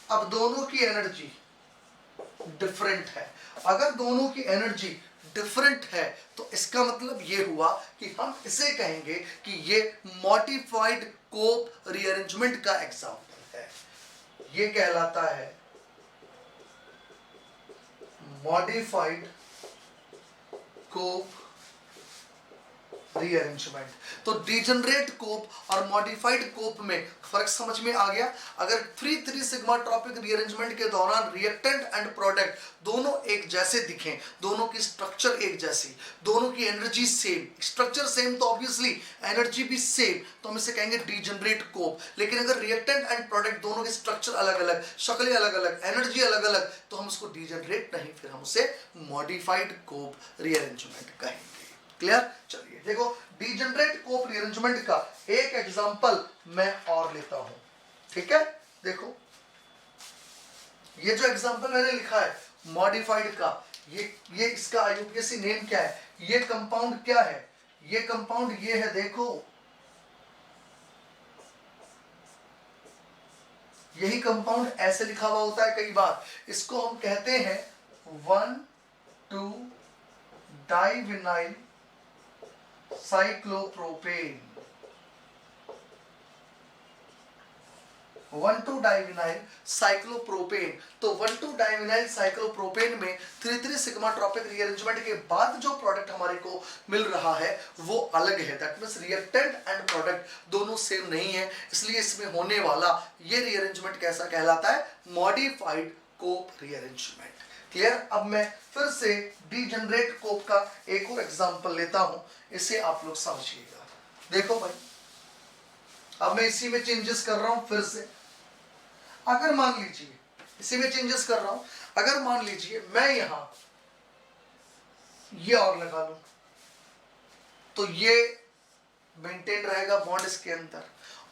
अब दोनों की एनर्जी डिफरेंट है। अगर दोनों की एनर्जी डिफरेंट है तो इसका मतलब ये हुआ कि हम इसे कहेंगे कि ये मॉडिफाइड कोप रीअरेंजमेंट का एग्जांपल है। ये कहलाता है मॉडिफाइड कोप रीअरेंजमेंट। तो डीजनरेट कोप और मॉडिफाइड कोप में फर्क समझ में आ गया। अगर 3,3 सिग्मा ट्रॉपिक रीअरेंजमेंट के दौरान रिएक्टेंट एंड प्रोडक्ट दोनों एक जैसे दिखें, दोनों की स्ट्रक्चर एक जैसी, दोनों की एनर्जी सेम, स्ट्रक्चर सेम तो ऑब्वियसली एनर्जी भी सेम, तो हम इसे कहेंगे डीजनरेट कोप। लेकिन अगर रिएक्टेंट एंड प्रोडक्ट दोनों के स्ट्रक्चर अलग अलग, शक्लें अलग अलग, एनर्जी अलग अलग, तो हम उसको डीजनरेट नहीं, फिर हम उसे मॉडिफाइड कोप रीअरेंजमेंट कहेंगे। क्लियर। चलिए देखो, डीजनरेट कोप रीअरेंजमेंट का एक एग्जांपल मैं और लेता हूं। ठीक है, देखो ये जो एग्जांपल मैंने लिखा है मॉडिफाइड का, ये इसका आईयूपीएसी नेम क्या है, ये कंपाउंड क्या है, ये कंपाउंड ये है। देखो यही कंपाउंड ऐसे लिखा हुआ होता है कई बार, इसको हम कहते हैं 1,2 डाइविनाइल साइक्लोप्रोपेन। 1,2 डाइविनाइल साइक्लोप्रोपेन। तो 1,2 डाइविनाइल साइक्लोप्रोपेन में 3,3 सिग्मा ट्रॉपिक रीअरेंजमेंट के बाद जो प्रोडक्ट हमारे को मिल रहा है वो अलग है। That means reactant and product दोनों सेम नहीं है, इसलिए इसमें होने वाला ये रीअरेंजमेंट कैसा कहलाता है? Modified Cope rearrangement. क्लियर? अब मैं फिर से डीजनरेट कोप का एक और एग्जांपल लेता हूं, इसे आप लोग समझिएगा। देखो भाई, अब मैं इसी में चेंजेस कर रहा हूं फिर से। अगर मान लीजिए इसी में चेंजेस कर रहा हूं, अगर मान लीजिए मैं यहां ये और लगा लूं तो ये मेंटेन रहेगा बॉन्ड इसके अंदर,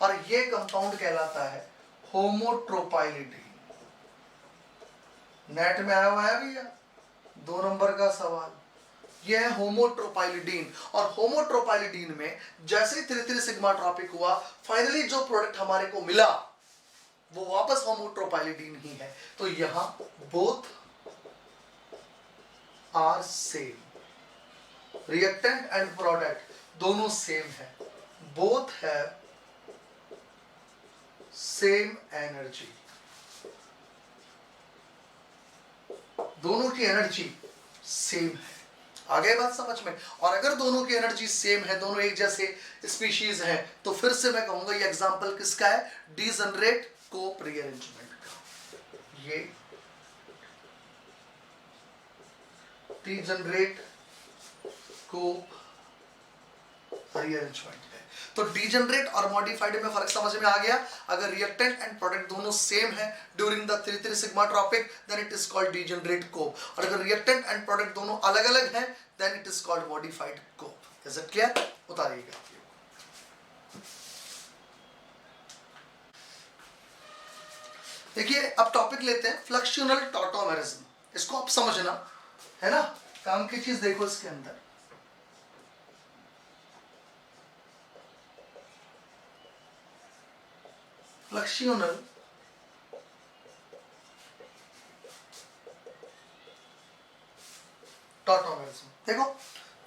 और ये कंपाउंड कहलाता है होमोट्रोपाइलिडीन। नेट में आया हुआ है भैया 2 नंबर का सवाल, यह है होमोट्रोपाइलिडीन। और होमोट्रोपाइलिडीन में जैसे 3,3 सिग्मा ट्रॉपिक हुआ, फाइनली जो प्रोडक्ट हमारे को मिला वो वापस होमोट्रोपाइलिडीन ही है। तो यहां both are same, reactant and product दोनों सेम है, बोथ हैव सेम एनर्जी, दोनों की एनर्जी सेम है। आ गई बात समझ में? और अगर दोनों की एनर्जी सेम है, दोनों एक जैसे स्पीशीज हैं, तो फिर से मैं कहूंगा ये एग्जांपल किसका है? डीजनरेट कोप रीअरेंजमेंट का। ये डीजनरेट कोप रीअरेंजमेंट है। तो डीजनरेट और मॉडिफाइड में फर्क समझ में आ गया? अगर रिएक्टेंट एंड प्रोडक्ट दोनों सेम है during the 3,3 sigmatropic, then it is called degenerate Cope. और अगर रिएक्टेंट एंड प्रोडक्ट दोनों अलग अलग हैं, then it is called modified Cope. Is it clear? उतारिएगा। देखिए, अब टॉपिक लेते हैं फ्लक्शनल टॉटोमेरिज्म। इसको आप समझना है ना, काम की चीज देखो इसके अंदर। फ्लक्शनल टॉटोमेरिज्म। देखो,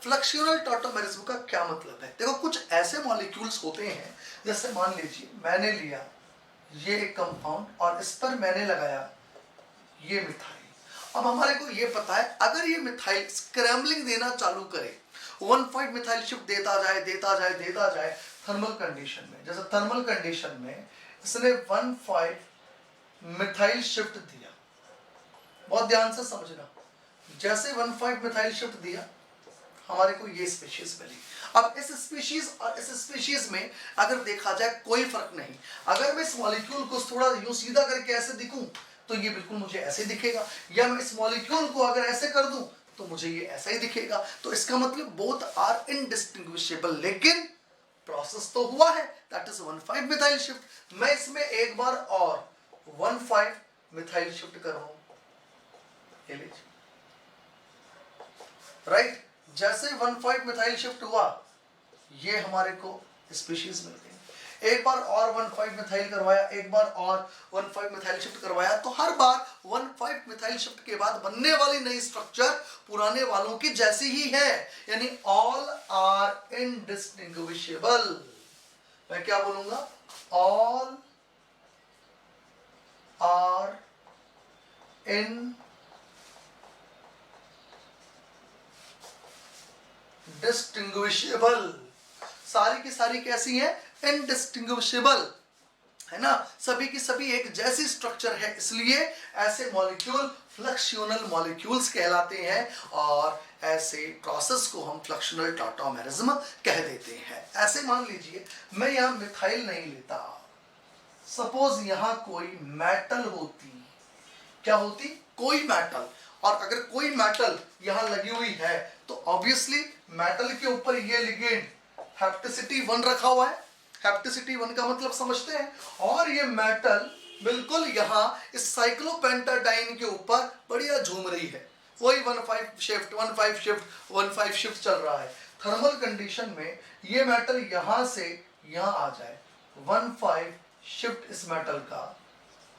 फ्लक्शनल टॉटोमेरिज्म का क्या मतलब है? देखो, कुछ ऐसे मॉलिक्यूल्स होते हैं, जैसे मान लीजिए मैंने लिया ये एक कंपाउंड और इस पर मैंने लगाया ये मिथाइल। अब हमारे को ये पता है अगर ये मिथाइल स्क्रैम्बलिंग देना चालू करे, 1,5 मिथाइल शिफ्ट देता जाए थर्मल कंडीशन में, जैसे थर्मल कंडीशन में इसने 1,5 मिथाइल शिफ्ट दिया। बहुत ध्यान से समझना, जैसे 1,5 मिथाइल शिफ्ट दिया हमारे को ये स्पीशीज मिली। अब इस स्पीशीज और इस स्पीशीज में अगर देखा जाए कोई फर्क नहीं। अगर मैं इस मॉलिक्यूल को थोड़ा यूं सीधा करके ऐसे दिखूं तो ये बिल्कुल मुझे ऐसे दिखेगा, या मैं इस मॉलिक्यूल को अगर ऐसे कर दूं तो मुझे ये ऐसा ही दिखेगा। तो इसका मतलब बोथ आर इनडिस्टिंग्विशेबल, लेकिन प्रोसेस तो हुआ है, दैट इज 1,5 मिथाइल शिफ्ट। मैं इसमें एक बार और 1,5 मिथाइल शिफ्ट कर रहा हूं, राइट। जैसे 1,5 मिथाइल शिफ्ट हुआ ये हमारे को स्पीशीज मिल गई। एक बार और 1,5 मिथाइल करवाया, एक बार और 1,5 मिथाइल शिफ्ट करवाया, तो हर बार 1,5 मिथाइल शिफ्ट के बाद बनने वाली नई स्ट्रक्चर पुराने वालों की जैसी ही है, यानी ऑल आर इनडिस्टिंग्विशेबल। मैं क्या बोलूंगा? All are indistinguishable. सारी की सारी कैसी है? इनडिस्टिंग्विशेबल, है ना, सभी की सभी एक जैसी स्ट्रक्चर है, इसलिए ऐसे मॉलिक्यूल फ्लक्शनल मॉलिक्यूल्स कहलाते हैं, और ऐसे प्रोसेस को हम फ्लक्शनल टॉटोमेरिज्म कह देते हैं। ऐसे मान लीजिए मैं यहां मिथाइल नहीं लेता, सपोज यहां कोई मेटल होती, क्या होती? कोई मेटल। और अगर कोई मेटल यहां लगी हुई है तो ऑब्वियसली मेटल के ऊपर ये लिगेंड हेप्टिसिटी 1 रखा हुआ है। हेप्टिसिटी 1 का मतलब समझते हैं, और ये मेटल बिल्कुल यहां इस साइक्लोपेंटाडाइन के ऊपर बढ़िया झूम रही है। वही 1,5 शिफ्ट 1,5 शिफ्ट 1,5 शिफ्ट चल रहा है। थर्मल कंडीशन में ये मेटल यहां से यहां आ जाए, 1,5 शिफ्ट इस मेटल का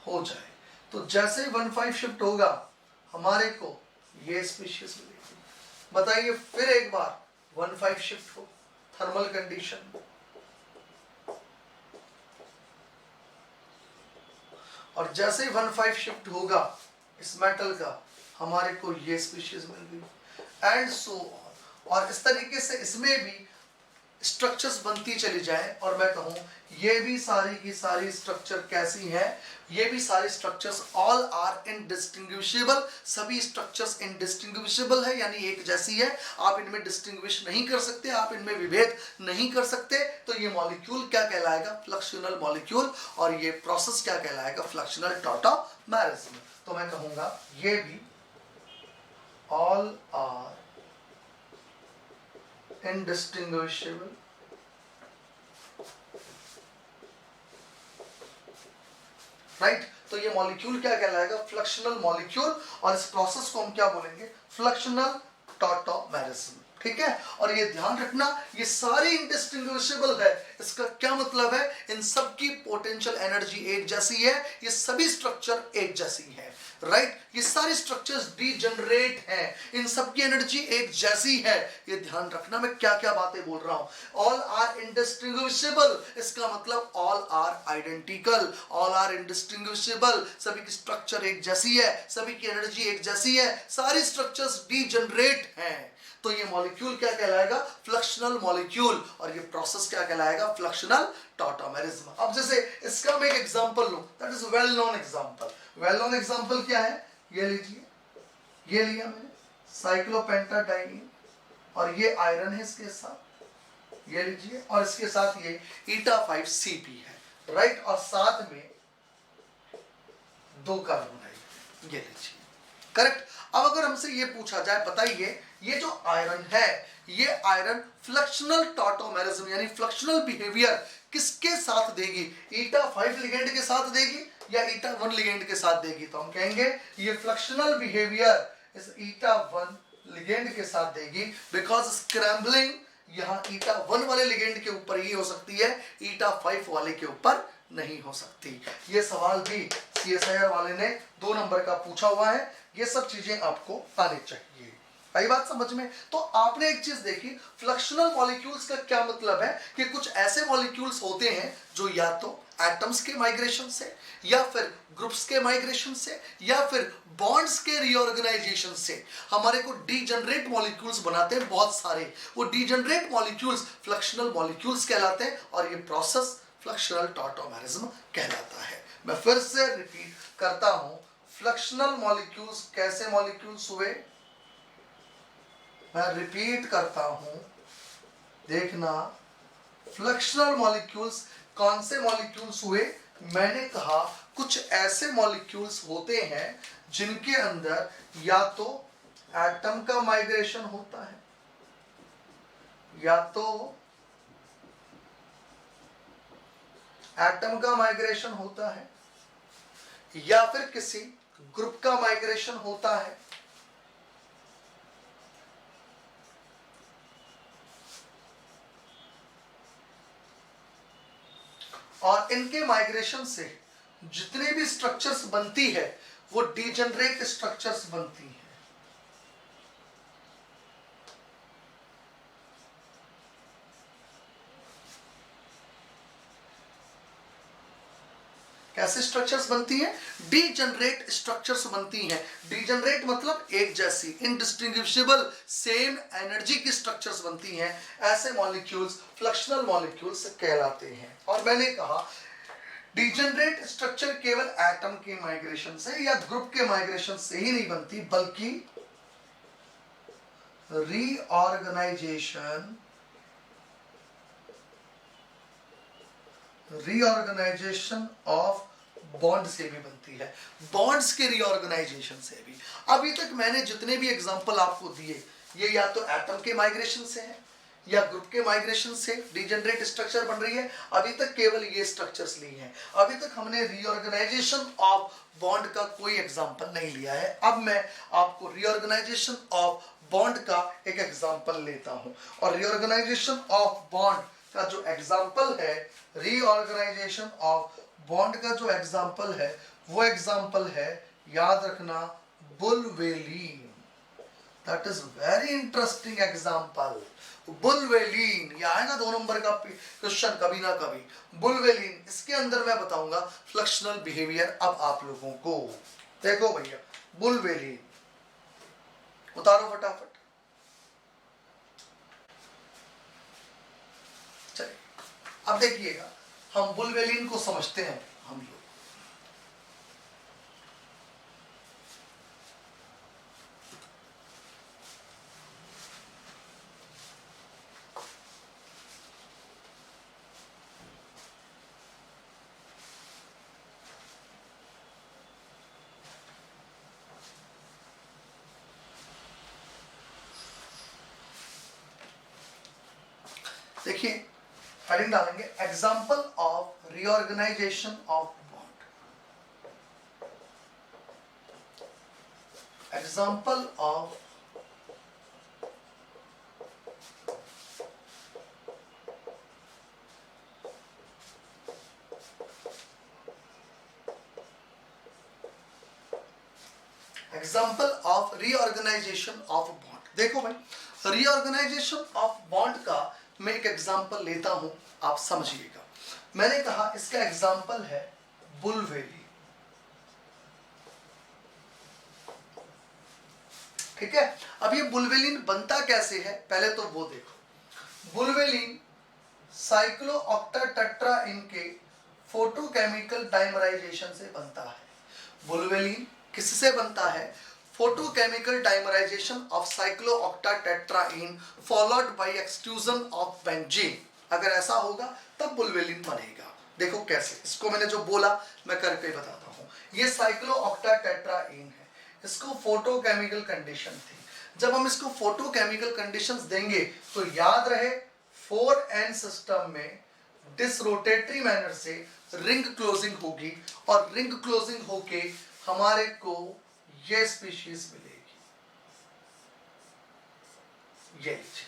हो जाए, तो जैसे 1,5 शिफ्ट होगा हमारे को ये स्पीशीज मिलेगी। बताइए फिर एक बार 1,5 शिफ्ट हो थर्मल कंडीशन, और जैसे ही 1,5 शिफ्ट होगा इस मेटल का, हमारे को ये स्पीशीज मिल गई एंड सो ऑन। और इस तरीके से इसमें भी स्ट्रक्चर्स बनती चली जाए। और मैं कहूँ ये भी सारी की सारी स्ट्रक्चर कैसी है, ये भी सारी स्ट्रक्चर्स ऑल आर इनडिस्टिंग्विशेबल, सभी स्ट्रक्चर्स इनडिस्टिंग्विशेबल है, यानी एक जैसी है, आप इनमें डिस्टिंग्विश नहीं कर सकते, आप इनमें विभेद नहीं कर सकते। तो ये मॉलिक्यूल क्या कहलाएगा, फ्लक्शनल मॉलिक्यूल, और ये प्रोसेस क्या कहलाएगा, फ्लक्शनल टॉटोमेरिज्म। तो मैं कहूंगा ये भी ऑल आर indistinguishable राइट। तो ये मॉलिक्यूल क्या कहलाएगा, फ्लक्शनल मॉलिक्यूल, और इस प्रोसेस को हम क्या बोलेंगे, फ्लक्शनल टॉटोमेरिज्म। ठीक है, और ये ध्यान रखना ये सारी इंडिस्टिंग्विशेबल है। इसका क्या मतलब है, इन सब की पोटेंशियल एनर्जी एक जैसी है, ये सभी स्ट्रक्चर एक जैसी है, राइट। ये सारे स्ट्रक्चर्स डीजनरेट हैं, इन सब की एनर्जी एक जैसी है। ये ध्यान रखना मैं क्या क्या बातें बोल रहा हूं। ऑल आर इंडिस्टिंग्विशेबल, इसका मतलब all are identical, all are indistinguishable, सभी की स्ट्रक्चर एक जैसी है, सभी की एनर्जी एक जैसी है, सारी स्ट्रक्चर्स डीजनरेट हैं। तो ये मॉलिक्यूल क्या कहलाएगा, फ्लक्शनल मॉलिक्यूल, और ये प्रोसेस क्या कहलाएगा, फ्लक्शनल टॉटोमेरिज्म। अब जैसे इसका मैं एक एग्जांपल लूं, that is well known example. Well known example क्या है, ये लीजिए, ये लिया मैंने साइक्लोपेंटाडाइईन, और ये आयरन है इसके साथ, ये लीजिए, और इसके साथ ये ईटा5Cp है, राइट, और साथ में 2 कार्बन है, ये लीजिए, करेक्ट। अब अगर हमसे ये पूछा जाए, बताइए ये जो आयरन है, ये आयरन फ्लक्शनल टॉटोमेरिज्म यानी फ्लक्शनल बिहेवियर किसके साथ देगी, ईटा5 लिगेंड के साथ देगी या ईटा1 लिगेंड के साथ देगी। तो हम कहेंगे ये फ्लक्शनल बिहेवियर इस ईटा1 लिगेंड के साथ देगी, बिकॉज स्क्रैम्बलिंग यहाँ ईटा1 वाले लिगेंड के ऊपर ही हो सकती है, ईटा5 वाले के ऊपर नहीं हो सकती। ये सवाल भी CSIR वाले ने 2 नंबर का पूछा हुआ है, ये सब चीजें आपको आनी चाहिए। आई बात समझ में। तो आपने एक चीज देखी, फ्लक्शनल मॉलिक्यूल्स का क्या मतलब है कि कुछ ऐसे मॉलिक्यूल्स होते हैं जो या तो एटम्स के माइग्रेशन से, या फिर ग्रुप्स के माइग्रेशन से, या फिर बॉन्ड्स के रीऑर्गेनाइजेशन से हमारे को डीजनरेट मॉलिक्यूल्स बनाते हैं बहुत सारे। वो डीजनरेट मॉलिक्यूल्स फ्लक्शनल मॉलिक्यूल्स कहलाते हैं, और ये प्रोसेस फ्लक्शनल टॉटोमेरिज्म कहलाता है। मैं फिर से रिपीट करता हूं, फ्लक्शनल मॉलिक्यूल्स कैसे मॉलिक्यूल्स हुए, मैं रिपीट करता हूं, देखना, फ्लक्शनल मॉलिक्यूल्स कौन से मॉलिक्यूल्स हुए, मैंने कहा कुछ ऐसे मॉलिक्यूल्स होते हैं जिनके अंदर या तो एटम का माइग्रेशन होता है, या तो एटम का माइग्रेशन होता है, या फिर किसी ग्रुप का माइग्रेशन होता है, और इनके माइग्रेशन से जितने भी स्ट्रक्चर्स बनती है वो डीजनरेट स्ट्रक्चर्स बनती हैं। कैसे स्ट्रक्चर्स बनती हैं, डीजनरेट स्ट्रक्चर्स बनती हैं। डीजनरेट मतलब एक जैसी, इनडिस्टिंग्विशेबल, सेम एनर्जी की स्ट्रक्चर्स बनती हैं। ऐसे मॉलिक्यूल्स फ्लक्शनल मॉलिक्यूल्स कहलाते हैं। और मैंने कहा डीजनरेट स्ट्रक्चर केवल एटम के माइग्रेशन से या ग्रुप के माइग्रेशन से ही नहीं बनती, बल्कि रीऑर्गेनाइजेशन ऑफ बॉन्ड से भी बनती है, बॉन्ड्स के रीऑर्गेनाइजेशन से भी। अभी तक मैंने जितने भी एग्जांपल आपको दिए, ये या तो एटम के माइग्रेशन से है या ग्रुप के माइग्रेशन से डीजनरेट स्ट्रक्चर बन रही है। अभी तक केवल ये स्ट्रक्चर्स ली हैं, अभी तक हमने रीऑर्गेनाइजेशन ऑफ बॉन्ड का कोई एग्जांपल नहीं लिया है। अब मैं आपको रीऑर्गेनाइजेशन ऑफ बॉन्ड का एक एग्जांपल लेता हूं, और रीऑर्गेनाइजेशन ऑफ बॉन्ड का जो एग्जांपल है, रीऑर्गेनाइजेशन ऑफ बॉन्ड का जो एग्जांपल है, वो एग्जांपल है, याद रखना, bullvalene. That is very interesting example. Bullvalene, ये आएगा 2 नंबर का क्वेश्चन कभी ना कभी। बुलवेलिन, इसके अंदर मैं बताऊंगा फ्लक्शनल बिहेवियर। अब आप लोगों को देखो भैया, बुलवेलिन उतारो फटाफट। चलिए अब देखिएगा, हम बुलवेलिन को समझते हैं हम लोग। देखिए हेडिंग डालेंगे, example of reorganization of bond. Example of example of reorganization of bond. देखो भाई, रीऑर्गेनाइजेशन ऑफ बॉन्ड का मैं एक एग्जाम्पल लेता हूं, आप समझिएगा। मैंने कहा इसका एग्जाम्पल है बुलवेलिन, ठीक है। अब ये बुलवेलिन बनता कैसे है, पहले तो वो देखो। बुलवेलिन साइक्लोऑक्टाटेट्राइन के फोटोकेमिकल डाइमराइजेशन से बनता है। बुलवेलिन किससे बनता है? Photochemical dimerization of cyclooctatetraene followed by extrusion of benzene. अगर ऐसा होगा तब बुलवेलिन बनेगा। देखो कैसे, इसको मैंने जो बोला मैं करके बताता हूँ। ये साइक्लोऑक्टाटेट्राइन है, इसको फोटोकेमिकल कंडीशन थी। जब हम इसको फोटोकेमिकल कंडीशंस देंगे तो याद रहे 4n सिस्टम में डिसरोटेटरी मैनर से रिंग क्लोजिंग होगी और रिंग क्लोजिंग होके हमारे को ये स्पीशीज मिलेगी। ये लीजिए,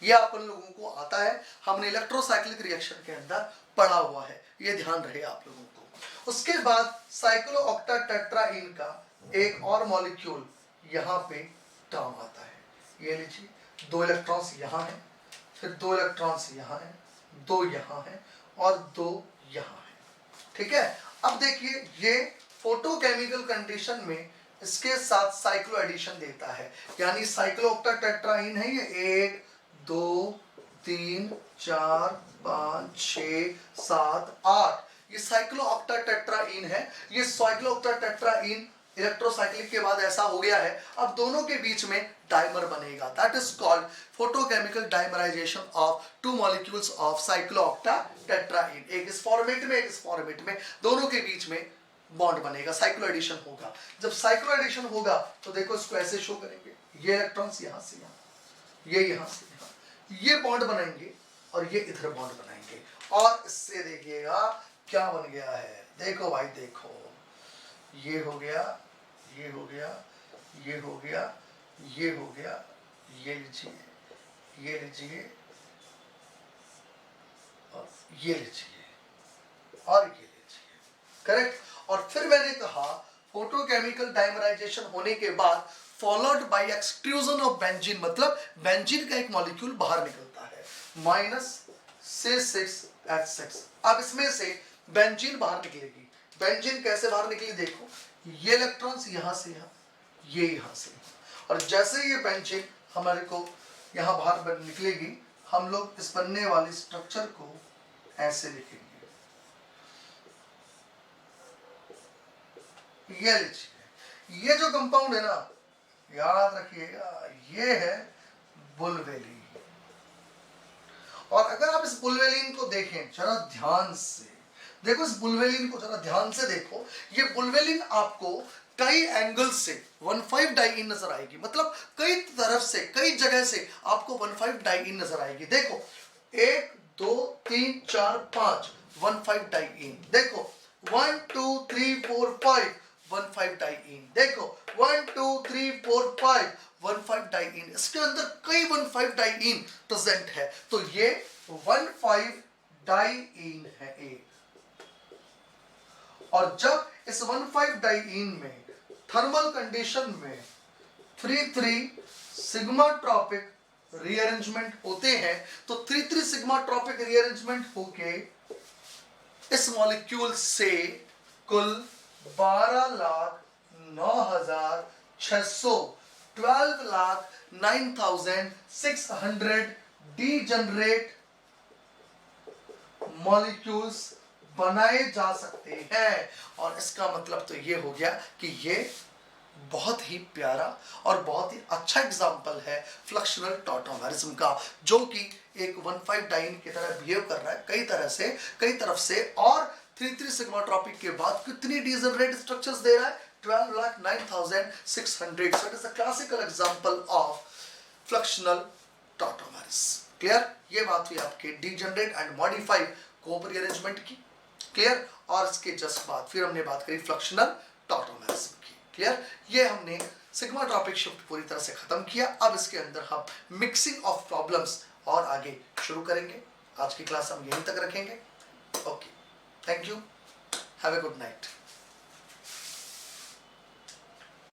ये अपन लोगों को आता है, हमने इलेक्ट्रोसाइक्लिक रिएक्शन के अंदर पढ़ा हुआ है, ये ध्यान रहे आप लोगों को। उसके बाद साइक्लोऑक्टाटेट्राइन का एक और मॉलिक्यूल यहाँ पे काम आता है। ये लीजिए, 2 इलेक्ट्रॉन्स यहाँ है, फिर 2 इलेक्ट्रॉन्स यहाँ है, 2 यहाँ है और 2 यहाँ है, ठीक है। अब देखिए, ये फोटोकेमिकल कंडीशन में इसके साथ साइक्लो एडिशन देता है, यानी साइक्लोऑक्टाटेट्राइन है ये 1 2 3 4 5 6 7 8, ये साइक्लोऑक्टाटेट्राइन है। ये साइक्लोऑक्टाटेट्राइन इलेक्ट्रोसाइक्लिक के बाद ऐसा हो गया है, अब दोनों के बीच में डाइमर बनेगा। That is called photochemical dimerization of 2 molecules of cyclooctatetraene. एक इस फॉर्मेट में, एक इस फॉर्मेट में, दोनों के बीच में बॉन्ड बनेगा, साइक्लो एडिशन होगा। जब साइक्लो एडिशन होगा तो देखो इसको ऐसे शो करेंगे, ये इलेक्ट्रॉन्स यहां से यहां, ये यहां से यहां, ये बॉन्ड बनाएंगे और ये इधर बॉन्ड बनाएंगे। और इससे देखिएगा क्या बन गया है, देखो भाई देखो, ये हो गया, ये हो गया, ये हो गया, ये हो गया, ये लीजिए, ये लीजिए और ये लीजिए और ये लीजिए, करेक्ट। और फिर मैंने कहा फोटोकेमिकल डाइमराइजेशन होने के बाद followed by extrusion of benzene, मतलब बेंजीन का एक मॉलिक्यूल बाहर निकलता है, -6H6। अब इसमें से बेंजीन बाहर निकलेगी। बेंजीन कैसे बाहर निकली, देखो, ये इलेक्ट्रॉन्स यहां से यहां, ये यहां से यहां, और जैसे ये बेंजीन हमारे को यहां बाहर निकलेगी, हम लोग इस बनने वाली स्ट्रक्चर को ऐसे लिखेंगे। ये लीजिए, ये जो कंपाउंड है ना, याद रखिएगा, ये है बुलवेलिन। और अगर आप इस बुलवेलिन को देखें जरा ध्यान से, देखो इस बुलवेलिन को जरा ध्यान से देखो, ये बुलवेलिन आपको कई एंगल से 1,5 डाइइन नजर आएगी, मतलब कई तरफ से, कई जगह से आपको 1,5 डाइइन नजर आएगी। देखो 1 2 3 4 5 1,5 डाइइन, देखो 1 2 3 4 5 1,5 डाइइन, देखो 1 2 3 4 5 1,5 डाइइन, इसके अंदर कई 1,5 डाइइन प्रेजेंट है, तो ये 1,5 डाइइन है एक। और जब इस 1,5 डाइइन में थर्मल कंडीशन में 3 सिग्मा ट्रॉपिक रीअरेंजमेंट होते हैं। तो 3 सिग्मा ट्रॉपिक रीअरेंजमेंट होके इस मॉलिक्यूल से कुल 12,09,600 12,09,600 डीजनरेट मॉलिक्यूल्स बनाए जा सकते हैं। और इसका मतलब तो ये हो गया कि ये बहुत ही प्यारा और बहुत ही अच्छा एग्जाम्पल है फ्लक्शनल टॉटोमेरिज्म का, जो कि एक 1,5 डाइन की तरह बिहेव कर रहा है कई तरफ से और 3 सिग्मा ट्रॉपिक के बाद कितनी डीजनरेट स्ट्रक्चर्स दे रहा है 12,09,600। So it is a classical example of fluxional tautomerism. Clear? ये बात हुई आपके degenerate and modified Cope rearrangement की। क्लियर? और इसके जस्ट बाद फिर हमने बात करी फ्लक्शनल टॉटोमेरिज्म की। क्लियर? ये हमने सिग्मा ट्रॉपिक शिफ्ट पूरी तरह से खत्म किया। अब इसके अंदर हम मिक्सिंग ऑफ प्रॉब्लम्स और आगे शुरू करेंगे। आज की क्लास हम यहीं तक रखेंगे। Okay, thank you, have a good night.